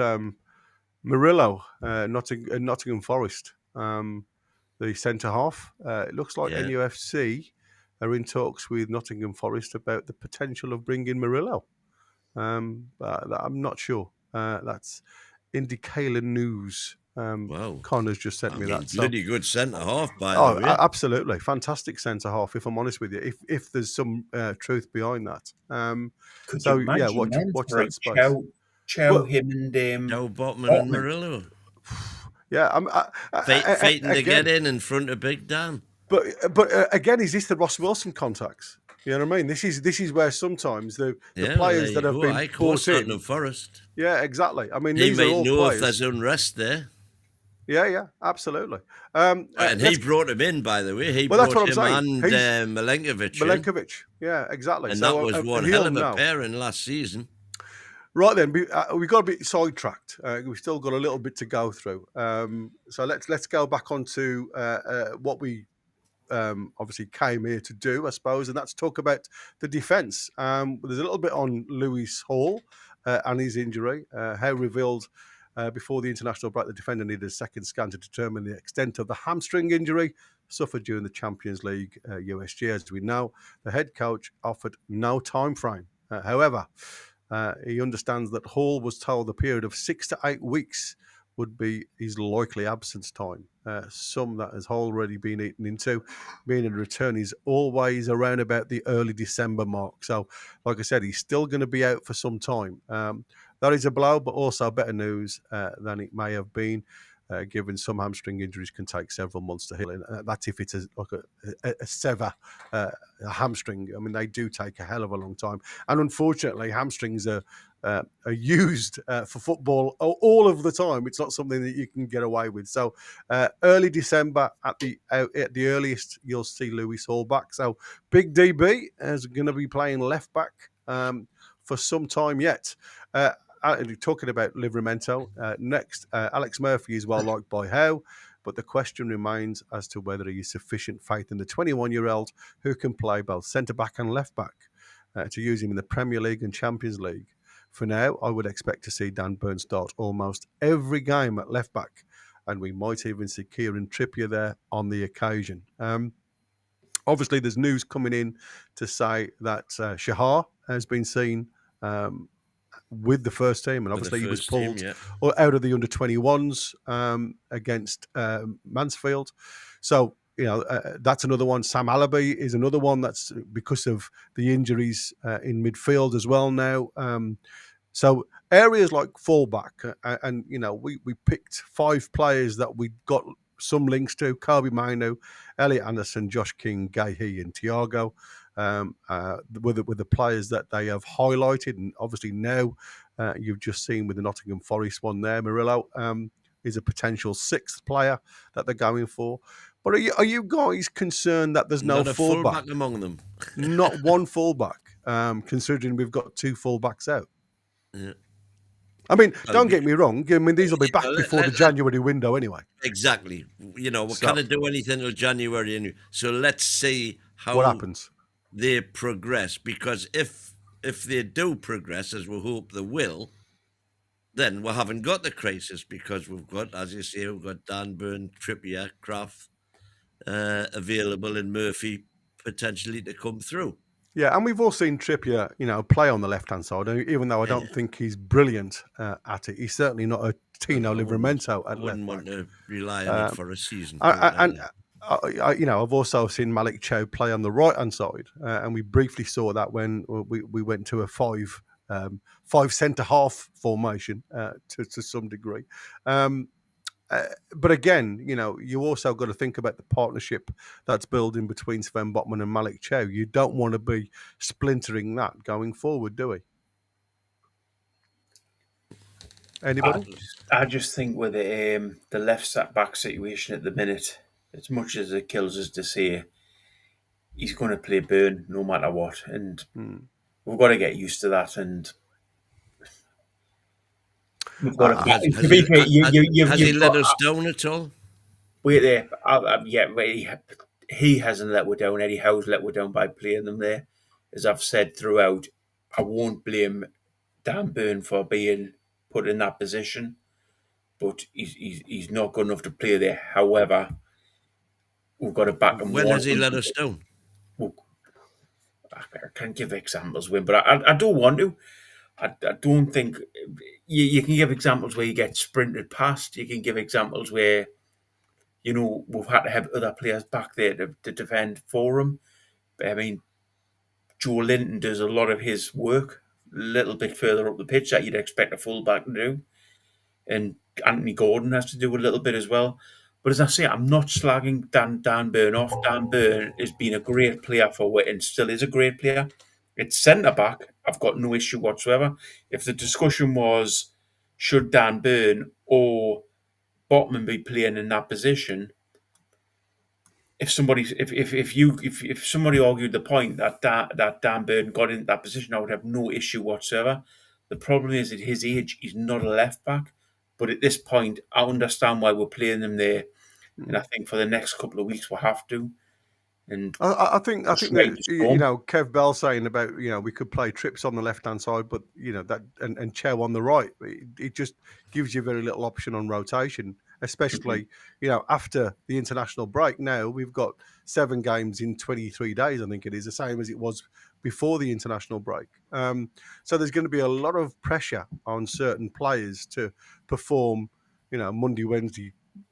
Murillo, Nottingham Forest. the centre half. It looks like Yeah. NUFC are in talks with Nottingham Forest about the potential of bringing Murillo. But I'm not sure. That's Indicator News. Wow. Connor's just sent I me mean, that. bloody good centre half, by Oh, the way. absolutely fantastic centre half. If I'm honest with you, if there's some truth behind that. Could So you imagine, yeah, watch man? that space. Chow, Well, him and Joe Botman and Botman. Murillo. yeah, Fighting to get again, in front of Big Dan. but again, is this the Ross Wilson contacts? You know what I mean? This is where sometimes the Yeah, well, there players that you have go. been I course brought in. Nottingham Forest. Yeah, exactly. I mean, He these are might all know if players. there's unrest there. Yeah, absolutely. And he brought him in, by the way. He Well, that's brought what I'm him saying. and Milenkovic in. Milenkovic. Yeah, exactly. And so that was one he'll hell of a know. pairing last season. Right then, we got a bit sidetracked. We've still got a little bit to go through. So let's go back onto what we obviously came here to do, I suppose, and that's talk about the defence. There's a little bit on Lewis Hall and his injury. How revealed before the international break, the defender needed a second scan to determine the extent of the hamstring injury suffered during the Champions League USG. As we know, the head coach offered no time frame. However, he understands that Hall was told a period of 6 to 8 weeks would be his likely absence time. Some that has already been eaten into, being a return is always around about the early December mark. So, like I said, he's still going to be out for some time. That is a blow, but also better news than it may have been, given some hamstring injuries can take several months to heal. And that's if it's a sever a hamstring. I mean, they do take a hell of a long time. And unfortunately, hamstrings are used for football all of the time. It's not something that you can get away with. So early December at the earliest, you'll see Lewis Hall back. So Big DB is going to be playing left back for some time yet. Talking about Livramento, next, Alex Murphy is well liked by Howe, but the question remains as to whether he has sufficient faith in the 21-year-old who can play both centre-back and left-back to use him in the Premier League and Champions League. For now, I would expect to see Dan Burn start almost every game at left-back, and we might even see Kieran Trippier there on the occasion. Obviously, there's news coming in to say that Shahar has been seen with the first team, and obviously he was pulled out of the under-21s against Mansfield. So, you know, that's another one. Sam Alabi is another one that's because of the injuries in midfield as well now. So areas like fullback, and, you know, we picked 5 players that we got some links to: Kobe Mainu, Elliot Anderson, Josh King, Gahey and Thiago. With the players that they have highlighted, and obviously now you've just seen with the Nottingham Forest one there, Murillo is a potential 6th player that they're going for. But are you guys concerned that there's no fullback among them? Not one fullback, considering we've got 2 fullbacks out. Yeah. I mean, don't get me wrong. I mean, these will be back before the January window anyway. Exactly. You know, we can't do anything till January anyway. So let's see what happens. They progress, because if they do progress, as we hope they will, then we haven't got the crisis, because we've got, as you say, we've got Dan Burn, Trippier, Kraft available, and Murphy potentially to come through. Yeah, and we've all seen Trippier, you know, play on the left-hand side, even though I don't think he's brilliant at it. He's certainly not a Tino Livramento at left back. I wouldn't want to rely on it for a season. You know, I've also seen Malik Chow play on the right-hand side, and we briefly saw that when we went to a five centre-half formation to some degree. But again, you know, you also got to think about the partnership that's building between Sven Botman and Malik Chow. You don't want to be splintering that going forward, do we? Anybody? I just think with the left back situation at the minute, as much as it kills us to say, he's going to play Burn no matter what, and we've got to get used to that. And we've got has he let us down at all? Wait there, he hasn't let us down. Eddie Howe's let us down by playing them there. As I've said throughout, I won't blame Dan Burn for being put in that position, but he's not good enough to play there. However, we've got to back him. When has he let us down? Well, I can't give examples, Wim, but I don't want to. I don't think you can give examples where you get sprinted past. You can give examples where, we've had to have other players back there to defend for him. But, I mean, Joe Linton does a lot of his work a little bit further up the pitch that you'd expect a fullback to do. And Anthony Gordon has to do a little bit as well. But as I say, I'm not slagging Dan Burn off. Dan Burn has been a great player for Wigan and still is a great player. It's centre-back. I've got no issue whatsoever. If the discussion was, should Dan Burn or Botman be playing in that position, if somebody argued the point that Dan Burn got in that position, I would have no issue whatsoever. The problem is at his age, he's not a left-back. But at this point, I understand why we're playing them there. And I think for the next couple of weeks, we'll have to. And I think that, Kev Bell saying about, we could play Trips on the left-hand side, but, that and Chow on the right. It just gives you very little option on rotation, especially, after the international break. Now we've got 7 games in 23 days, I think it is, the same as it was before the international break. So there's going to be a lot of pressure on certain players to perform,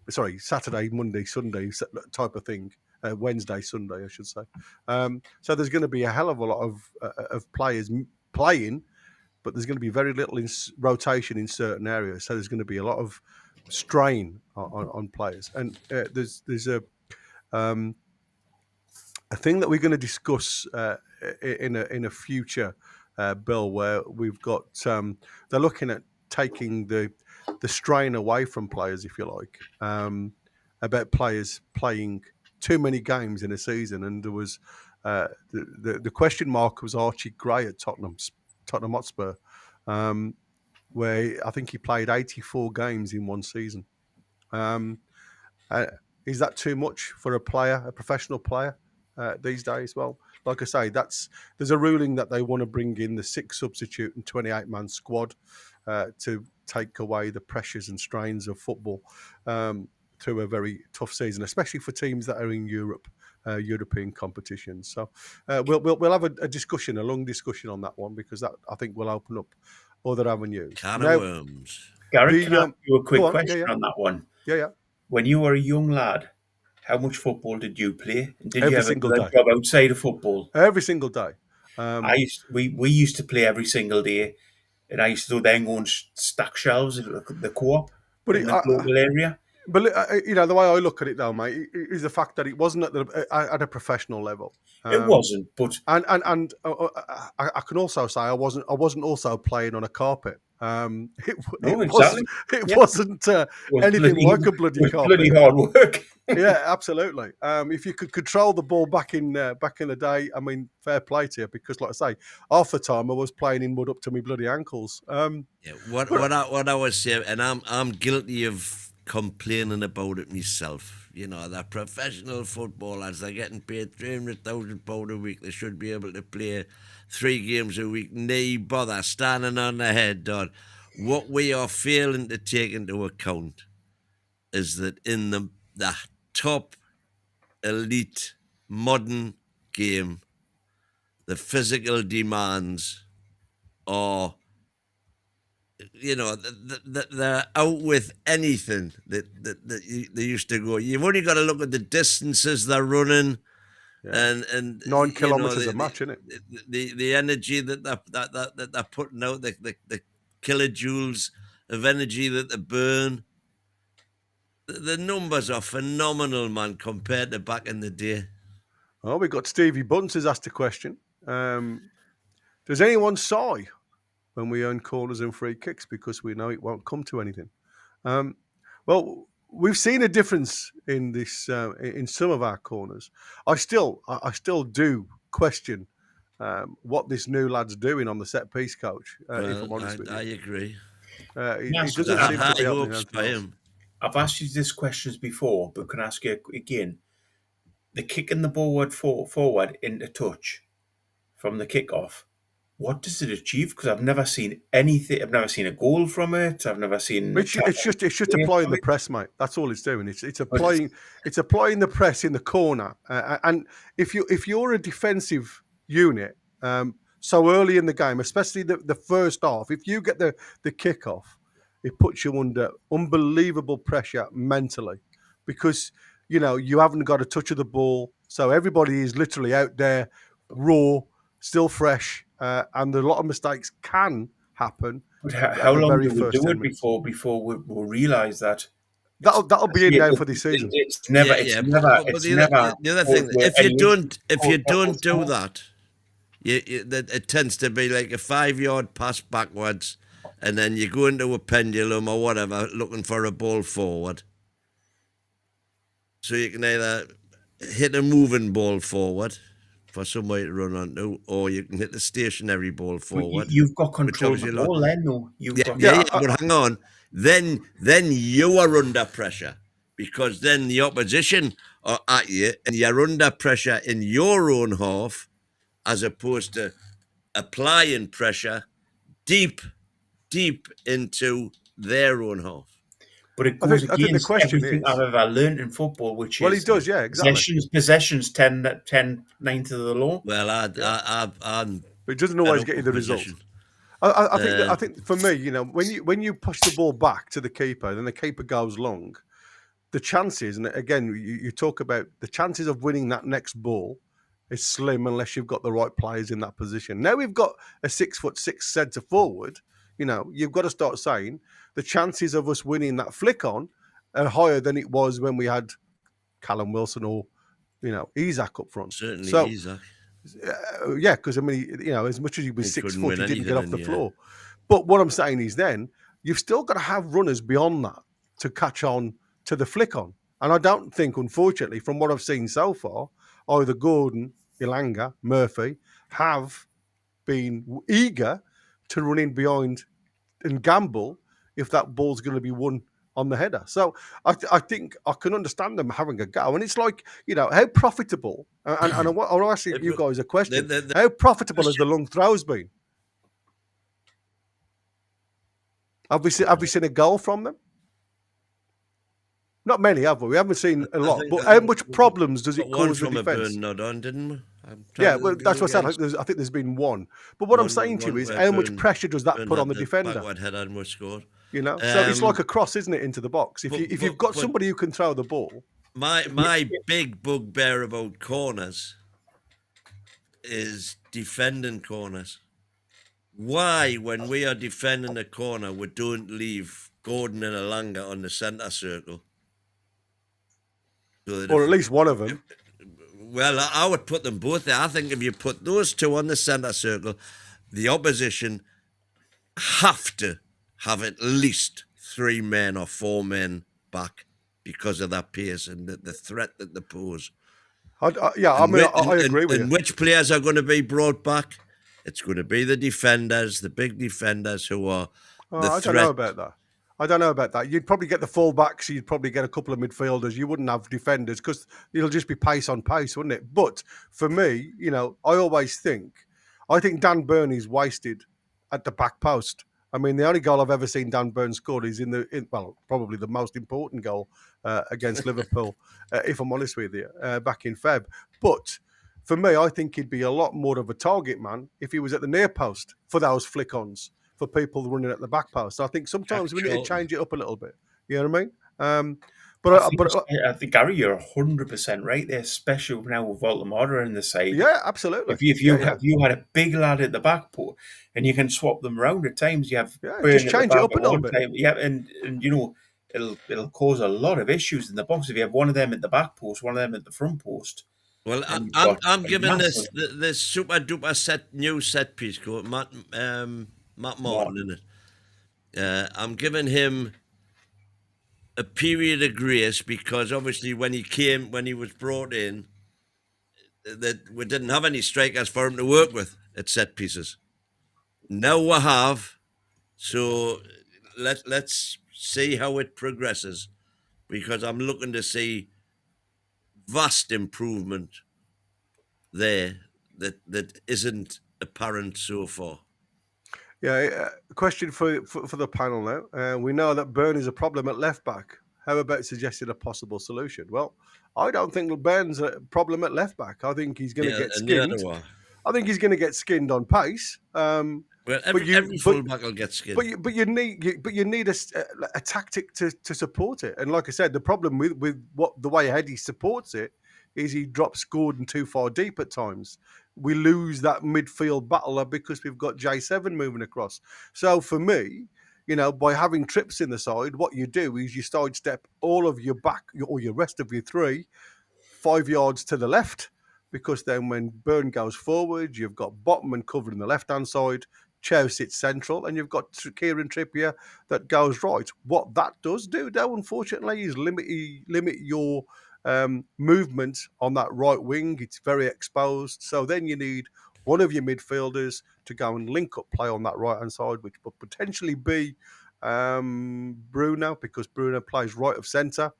Saturday, Monday, Sunday type of thing. Wednesday, Sunday, I should say. So there's going to be a hell of a lot of players playing, but there's going to be very little rotation in certain areas. So there's going to be a lot of strain on players. And there's a thing that we're going to discuss in a future bill where we've got they're looking at taking the strain away from players, if you like, about players playing too many games in a season. And there was the question mark was Archie Gray at Tottenham Hotspur, where I think he played 84 games in one season. Is that too much for a professional player these days? Well, like I say, there's a ruling that they want to bring in the 6 substitute and 28-man squad to take away the pressures and strains of football through a very tough season, especially for teams that are in Europe, European competitions. So we'll have a long discussion on that one, because that, I think, will open up other avenues. Can of worms. Gareth, can I ask you a quick question on that one? Yeah. When you were a young lad, how much football did you play? Did every you have single a day. job outside of football? Every single day. We used to play every single day, and I used to then go and stack shelves at the co-op in the local area. But the way I look at it, though, mate, is the fact that it wasn't at a professional level. It wasn't, but I can also say I wasn't also playing on a carpet. It wasn't anything like a bloody carpet. Bloody hard work. Yeah, absolutely. If you could control the ball back in the day, I mean, fair play to you, because, like I say, half the time I was playing in mud up to my bloody ankles. What I was saying, and I'm guilty of complaining about it myself. That professional footballers, they're getting paid £300,000 a week. They should be able to play 3 games a week. Nay bother standing on the head, Don. What we are failing to take into account is that in the top elite modern game, the physical demands are, they're out with anything that they used to go. You've only got to look at the distances they're running, and 9 kilometers a match, isn't it? The energy that they're putting out, the kilojoules of energy that they burn. The numbers are phenomenal, man, compared to back in the day. Oh, we've got Stevie Bunce has asked a question. Does anyone sigh when we earn corners and free kicks, because we know it won't come to anything? Well, we've seen a difference in this in some of our corners. I still do question what this new lad's doing on the set piece, coach. If I'm honest with you, I agree. He doesn't seem to be helping hopes by him. I've asked you these questions before, but can I ask you again? The kicking the ball forward into touch from the kickoff, what does it achieve? Because I've never seen anything. I've never seen a goal from it. I've never seen. It's just applying the press, mate. That's all it's doing. It's But applying the press in the corner. And if you're a defensive unit, so early in the game, especially the first half, if you get the kickoff, it puts you under unbelievable pressure mentally, because you haven't got a touch of the ball, so everybody is literally out there raw, still fresh, and a lot of mistakes can happen. But at how the long very do we first do 10 it minutes. before we'll realise that That'll be in now for this season. it's never. But the other thing, if you don't do that, it tends to be like a 5-yard pass backwards, and then you go into a pendulum or whatever, looking for a ball forward. So you can either hit a moving ball forward for somebody to run onto, or you can hit the stationary ball forward. You've got control of the ball then, though. But hang on. Then you are under pressure, because then the opposition are at you, and you're under pressure in your own half, as opposed to applying pressure deep into their own half. But it goes I think the against question everything is, I've ever learned in football, which well, is he does, yeah, exactly. possessions 10 9 to the law. Well, But it doesn't always get you the result. I think for me, when you push the ball back to the keeper, then the keeper goes long, the chances, and again, you talk about the chances of winning that next ball is slim unless you've got the right players in that position. Now we've got a 6'6" centre forward. You've got to start saying the chances of us winning that flick on are higher than it was when we had Callum Wilson or Isaac up front. Certainly, so, Isaac. Yeah, because I mean, as much as he was 6 foot, he didn't get off the floor. Yeah. But what I'm saying is, then you've still got to have runners beyond that to catch on to the flick on. And I don't think, unfortunately, from what I've seen so far, either Gordon, Ilanga, Murphy have been eager to run in behind and gamble if that ball's going to be won on the header. So I think I can understand them having a go. And it's like, how profitable, and I'll ask you guys a question, how profitable has the long throws been? Have we seen a goal from them? Not many, have we? We haven't seen a lot. But how much problems does it cause the defence? Nod on, didn't we? Yeah, well, that's what I said. I think there's been one. But what I'm saying to you is, how much pressure does that put on the defender? Backward header and we scored. So it's like a cross, isn't it, into the box? If you've got somebody who can throw the ball. My big bugbear about corners is defending corners. Why, when we are defending a corner, we don't leave Gordon and Ilanga on the centre circle? Or at least one of them. Well, I would put them both there. I think if you put those two on the centre circle, the opposition have to have at least 3 men or 4 men back because of that pace and the threat that they pose. I agree with you. And which players are going to be brought back? It's going to be the defenders, the big defenders who are the threat. I don't know about that. You'd probably get the full-backs. You'd probably get a couple of midfielders. You wouldn't have defenders because it'll just be pace on pace, wouldn't it? But for me, I think Dan Burn is wasted at the back post. I mean, the only goal I've ever seen Dan Burn score is probably the most important goal against Liverpool, if I'm honest with you, back in Feb. But for me, I think he'd be a lot more of a target man if he was at the near post for those flick-ons, for people running at the back post. So I think sometimes we need to change it up a little bit. You know what I mean? I think Gary, you're 100% right there, especially now with Voltamata in the side. Yeah, absolutely. If you had a big lad at the back post and you can swap them around at times, you have just change it up a little bit. Yeah, and it'll cause a lot of issues in the box if you have one of them at the back post, one of them at the front post. Well, I'm giving this super duper new set piece called Matt Martin, isn't it? I'm giving him a period of grace because obviously when he was brought in, that we didn't have any strikers for him to work with at set pieces. Now we have, so let's see how it progresses, because I'm looking to see vast improvement there that isn't apparent so far. Yeah, question for the panel now. We know that Burn is a problem at left back. How about suggesting a possible solution? Well, I don't think Burn's a problem at left back. I think he's going to get and the other skinned. one. I think he's going to get skinned on pace. Well, but every fullback will get skinned. But you need a tactic to support it. And like I said, the problem with the way Eddie supports it is he drops Gordon too far deep at times. We lose that midfield battle because we've got J7 moving across. So for me, by having trips in the side, what you do is you sidestep all of your back or your rest of your 3 5 yards to the left, because then when Burn goes forward, you've got Botman covering the left-hand side, Chow sits central, and you've got Kieran Trippier that goes right. What that does do, though, unfortunately, is limit your movement on that right wing. It's very exposed. So then you need one of your midfielders to go and link up play on that right-hand side, which would potentially be Bruno, because Bruno plays right of centre.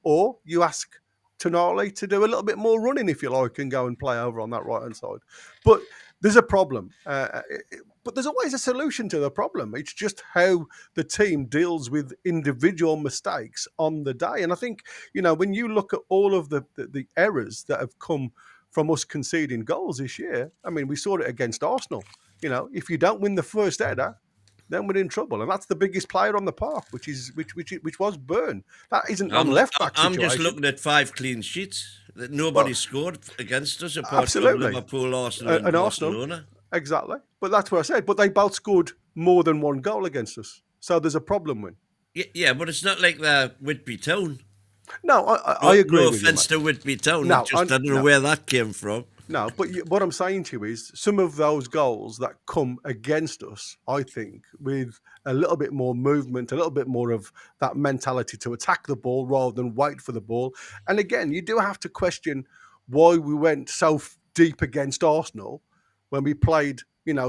Or you ask Toon Army to do a little bit more running, if you like, and go and play over on that right-hand side. But there's a problem. But there's always a solution to the problem. It's just how the team deals with individual mistakes on the day. And I think, when you look at all of the errors that have come from us conceding goals this year, I mean, we saw it against Arsenal. If you don't win the first header, then we're in trouble, and that's the biggest player on the park, which was Burn. That isn't on left back situation. I'm just looking at 5 clean sheets that nobody scored against us apart from Liverpool, Arsenal, and Barcelona. Exactly, but that's what I said. But they both scored more than 1 goal against us, so there's a problem. Yeah, but it's not like they're Whitby Town. No, I agree. No with offence you, to Whitby Town. No, I don't know where that came from. No, but what I'm saying to you is some of those goals that come against us, I think, with a little bit more movement, a little bit more of that mentality to attack the ball rather than wait for the ball. And again, you do have to question why we went so deep against Arsenal when we played,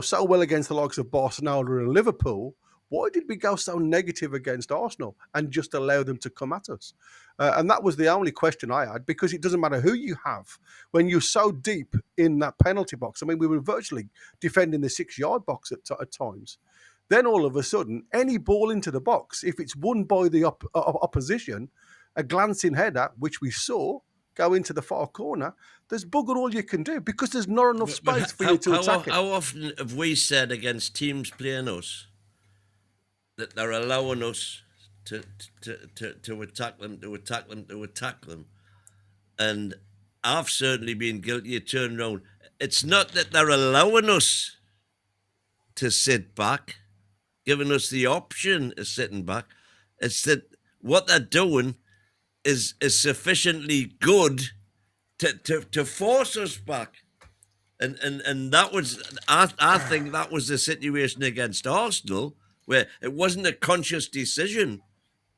so well against the likes of Barcelona and Liverpool. Why did we go so negative against Arsenal and just allow them to come at us? And that was the only question I had, because it doesn't matter who you have when you're so deep in that penalty box. I mean, we were virtually defending the 6-yard box at times. Then all of a sudden, any ball into the box, if it's won by the opposition, a glancing header, which we saw go into the far corner, there's bugger all you can do, because there's not enough space for you to attack it. How often have we said against teams playing us that they're allowing us to attack them? And I've certainly been guilty of turning around. It's not that they're allowing us to sit back, giving us the option of sitting back. It's that what they're doing is sufficiently good to force us back. And that was, I think that was the situation against Arsenal, where it wasn't a conscious decision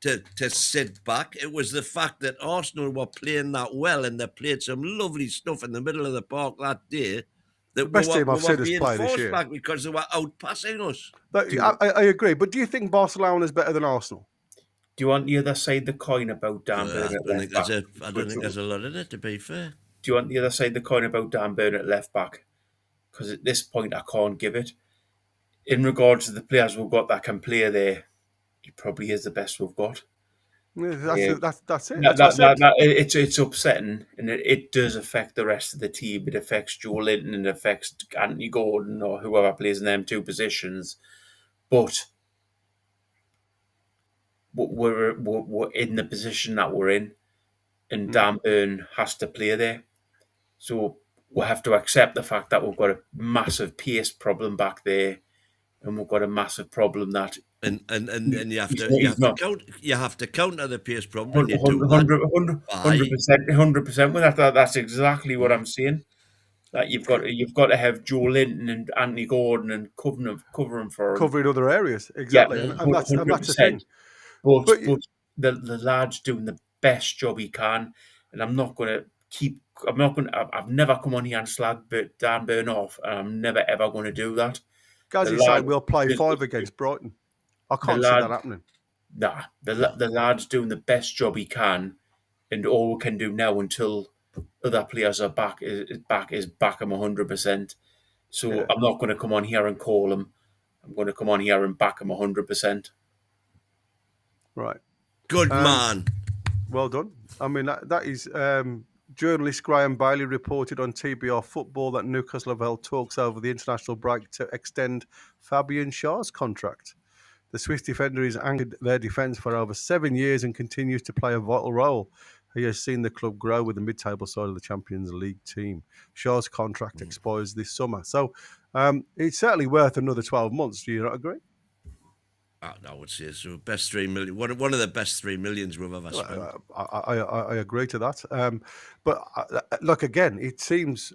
to sit back. It was the fact that Arsenal were playing that well, and they played some lovely stuff in the middle of the park that day. The best team I've seen us play this year. Back because they were outpassing us. I agree, but do you think Barcelona is better than Arsenal? Do you want the other side of the coin about Dan Burn at left back? I don't think there's a lot in it, to be fair. Do you want the other side of the coin about Dan Burn at left back? Because at this point, I can't give it. In regards to the players we've got that can play there, he probably is the best we've got. That's it. It's upsetting, and it does affect the rest of the team. It affects Joe Linton, and it affects Anthony Gordon or whoever plays in them 2 positions. But we're in the position that we're in, and Dan Burn has to play there. So we'll have to accept the fact that we've got a massive pace problem back there, and we've got a massive problem that and you have to counter the pace problem. 100% with that. That's exactly what I'm saying. That you've got to have Joe Linton and Anthony Gordon and covering for covering other areas, exactly. Yeah, and that's the thing. But the lad's doing the best job he can, and I've never come on here and slag Dan Burn off, and I'm never ever going to do that. Guys, he's saying we'll play 5 against Brighton. I can't see that happening. Nah, the lad's doing the best job he can, and all we can do now until other players are back is back him 100%. So Yeah. I'm not going to come on here and call him. I'm going to come on here and back him 100%. Right. Good man. Well done. I mean, that is journalist Graham Bailey reported on TBR Football that Newcastle have held talks over the international break to extend Fabian Schär's contract. The Swiss defender has anchored their defence for over 7 years and continues to play a vital role. He has seen the club grow with the mid-table side of the Champions League team. Schär's contract expires this summer. So it's certainly worth another 12 months. Do you not agree? I would say so. Best 3 million. One of the best 3 millions we've ever spent. I agree to that. But look, again, it seems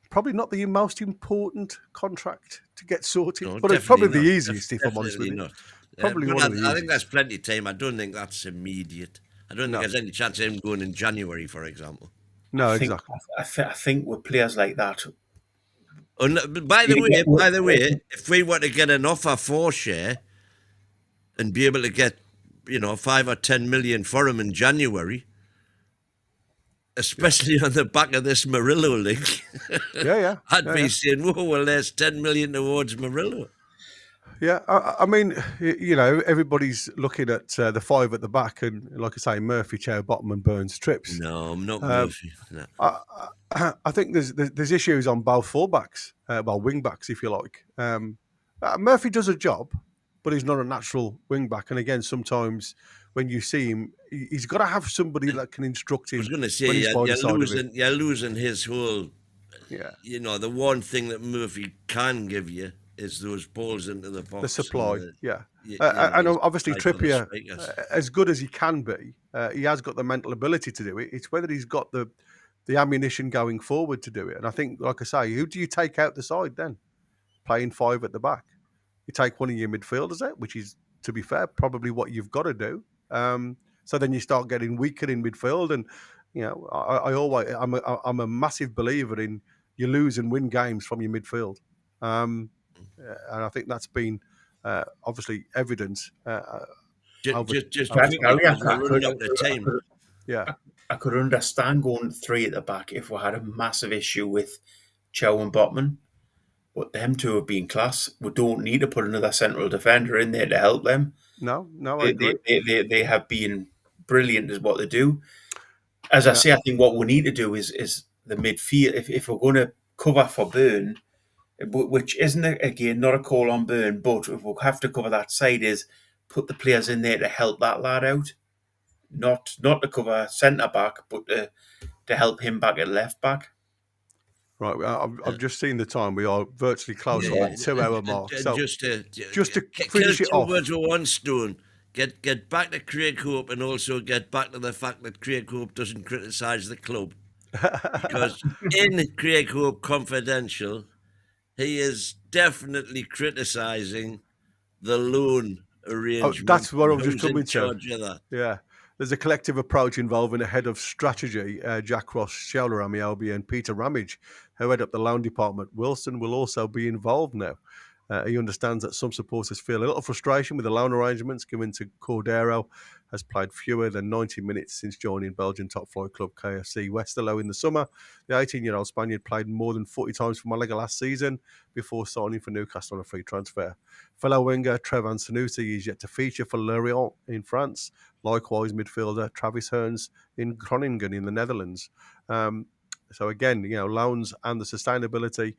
probably not the most important contract to get sorted, No, but it's probably definitely the not. easiest, if I'm honest with you. Not. Probably But one of the I think that's easiest. plenty of time. I don't think that's immediate. I don't No. think there's any chance of him going in January, for example. No, I think, exactly. I think with players like that, By the way, if we were to get an offer for Schär and be able to get, 5 or 10 million for him in January, especially on the back of this Murillo link, Yeah. I'd be saying, "Whoa, well, there's 10 million towards Murillo." Yeah, I mean, everybody's looking at the five at the back, and like I say, Murphy, Chow, Bottom, and Burns trips. No, I'm not Murphy. No. I think there's issues on both fullbacks, wing backs, if you like. Murphy does a job, but he's not a natural wing back. And again, sometimes when you see him, he's got to have somebody that can instruct him. I was going to say, when he's by the side of him. you're losing his whole. Yeah. The one thing that Murphy can give you is those balls into the box. The supply, and yeah. his And obviously eyes on the Trippier, strikers. as good as he can be, he has got the mental ability to do it. It's whether he's got the ammunition going forward to do it. And I think, like I say, who do you take out the side then? Playing five at the back. You take one of your midfielders out, which is, to be fair, probably what you've got to do. So then you start getting weaker in midfield. And, I'm a massive believer in you lose and win games from your midfield. And I think that's been obviously evident. Just I running out of time. Yeah. I could understand going 3 at the back if we had a massive issue with Chow and Botman. But them two have been class. We don't need to put another central defender in there to help them. No, I agree. They have been brilliant is what they do. As I say, I think what we need to do is the midfield. If we're going to cover for Burn, which isn't, again, not a call on Burn, but if we'll have to cover that side, is put the players in there to help that lad out. Not to cover centre-back, but to help him back at left-back. Right, I've just seen the time. We are virtually close on that 2 hour mark. So just to finish it kill off. 2 birds with one stone. Get back to Craig Hope and also get back to the fact that Craig Hope doesn't criticise the club. Because in Craig Hope Confidential, he is definitely criticising the loan arrangement. That's what I was Who's just coming in to. charge of that? Yeah. There's a collective approach involving a head of strategy, Jack Ross, Sheldon Rami, Albi, and Peter Ramage, who head up the loan department. Wilson will also be involved now. He understands that some supporters feel a little frustration with the loan arrangements given to Cordero, has played fewer than 90 minutes since joining Belgian top flight club KFC Westerlo in the summer. The 18-year-old Spaniard played more than 40 times for Malaga last season before signing for Newcastle on a free transfer. Fellow winger Trevan Sanusi is yet to feature for Lorient in France. Likewise, midfielder Travis Hearns in Groningen in the Netherlands. So again, loans and the suitability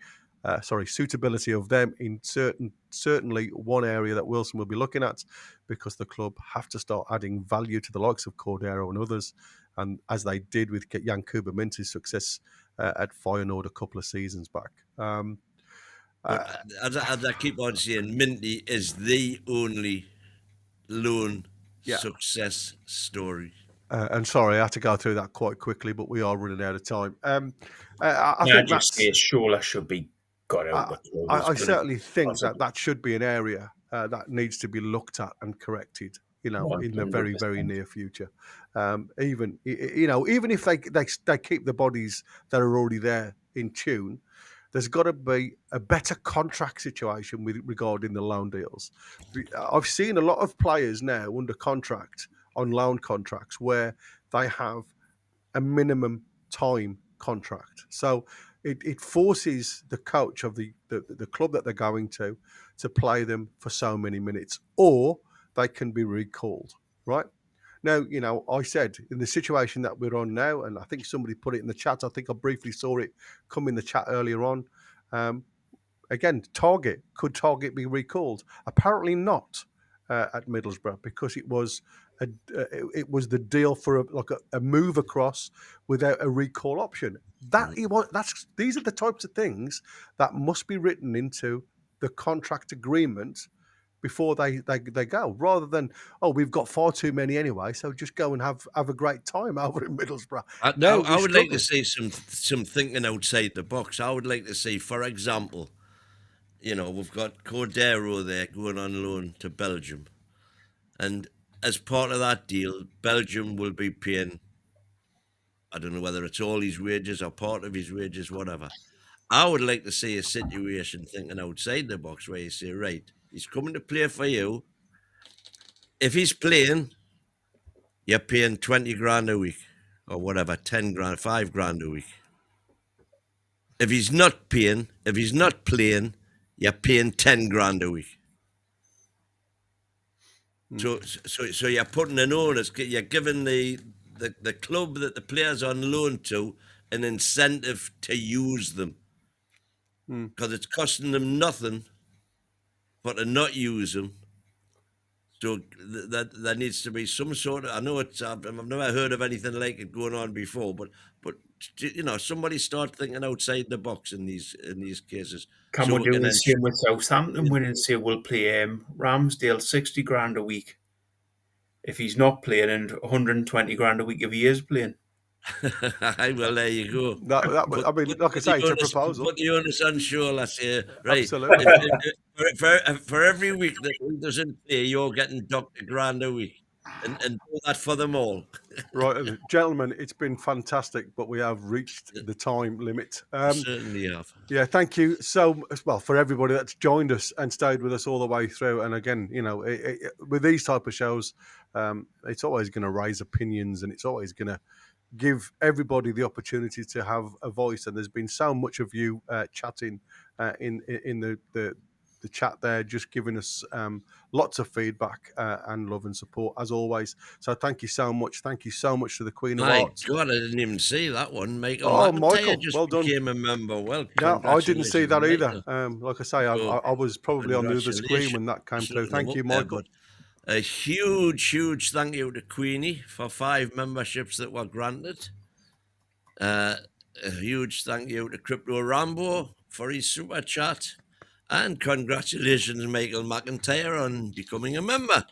of them in certainly one area that Wilson will be looking at, because the club have to start adding value to the likes of Cordero and others, and as they did with Jan Kuberminti's success at Feyenoord a couple of seasons back. As I keep on saying, Minty is the only loan success story. And sorry, I had to go through that quite quickly, but we are running out of time. I think Shola should be got out. I certainly think that should be an area that needs to be looked at and corrected, in the very, very near future. Even if they keep the bodies that are already there in tune, there's got to be a better contract situation regarding the loan deals. I've seen a lot of players now under contract on loan contracts where they have a minimum time contract. So it forces the coach of the club that they're going to play them for so many minutes, or they can be recalled, right? Now, I said in the situation that we're on now, and I think somebody put it in the chat. I think I briefly saw it come in the chat earlier on. Again, could Target be recalled? Apparently not at Middlesbrough, because it was the deal for a move across without a recall option. These are the types of things that must be written into the contract agreement before they go, rather than, we've got far too many anyway, so just go and have a great time over in Middlesbrough. I would like to see some thinking outside the box. I would like to see, for example, we've got Cordero there going on loan to Belgium, and as part of that deal, Belgium will be paying, I don't know whether it's all his wages or part of his wages, whatever. I would like to see a situation thinking outside the box where you say, right, he's coming to play for you. If he's playing, you're paying 20 grand a week or whatever, 10 grand, 5 grand a week. If he's not playing, you're paying 10 grand a week. So you're putting an onus, you're giving the club that the player's on loan to an incentive to use them, because it's costing them nothing but to not use them. So there needs to be some sort of, I know I've never heard of anything like it going on before, but somebody start thinking outside the box in these cases. Can we do the same with Southampton when and say we'll play Ramsdale 60 grand a week if he's not playing, and 120 grand a week if he is playing? Well, there you go. Like I say, it's a proposal. Put the onus on Shaw, last year, right? Absolutely. For every week that he doesn't play, you're getting docked £1,000 a week, and do that for them all. Right, gentlemen, it's been fantastic, but we have reached the time limit. Certainly have. Yeah, thank you so well for everybody that's joined us and stayed with us all the way through. And again, with these type of shows, it's always going to raise opinions, and it's always going to give everybody the opportunity to have a voice. And there's been so much of you chatting in the chat there, just giving us lots of feedback and love and support as always. So thank you so much. Thank you so much to the Queen of Hearts. God, I didn't even see that one, Michael. Oh, Michael, just well done. Became a member. Well, no, I didn't see that either. Michael. Like I say, I was probably on the other screen when that came through. Thank you, Michael. A huge thank you to Queenie for 5 memberships that were granted. A huge thank you to Crypto Rambo for his super chat. And congratulations, Michael McIntyre, on becoming a member.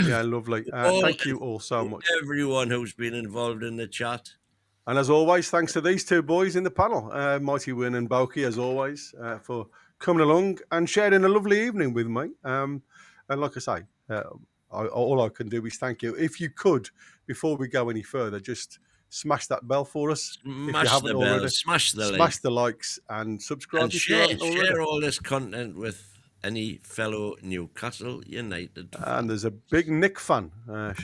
Yeah, lovely. Thank you all so much. Everyone who's been involved in the chat. And as always, thanks to these two boys in the panel, Mighty Win and Boki, as always, for coming along and sharing a lovely evening with me. And like I say, all I can do is thank you. If you could, before we go any further, just smash that bell for us. If you haven't already, smash the likes and subscribe. And share all this content with any fellow Newcastle United fan. And there's a big Nick fan.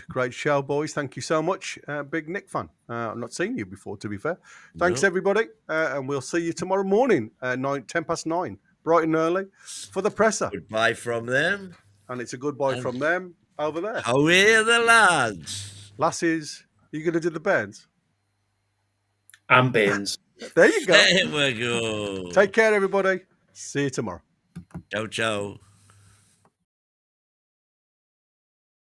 Great show, boys. Thank you so much. Big Nick fan. I've not seen you before, to be fair. Thanks, everybody. And we'll see you tomorrow morning, 10:09, bright and early, for the presser. Goodbye from them. And it's a goodbye from them over there. Away the lads. Lasses, are you going to do the bands? And Baines. There you go. There we go. Take care, everybody. See you tomorrow. Ciao, ciao.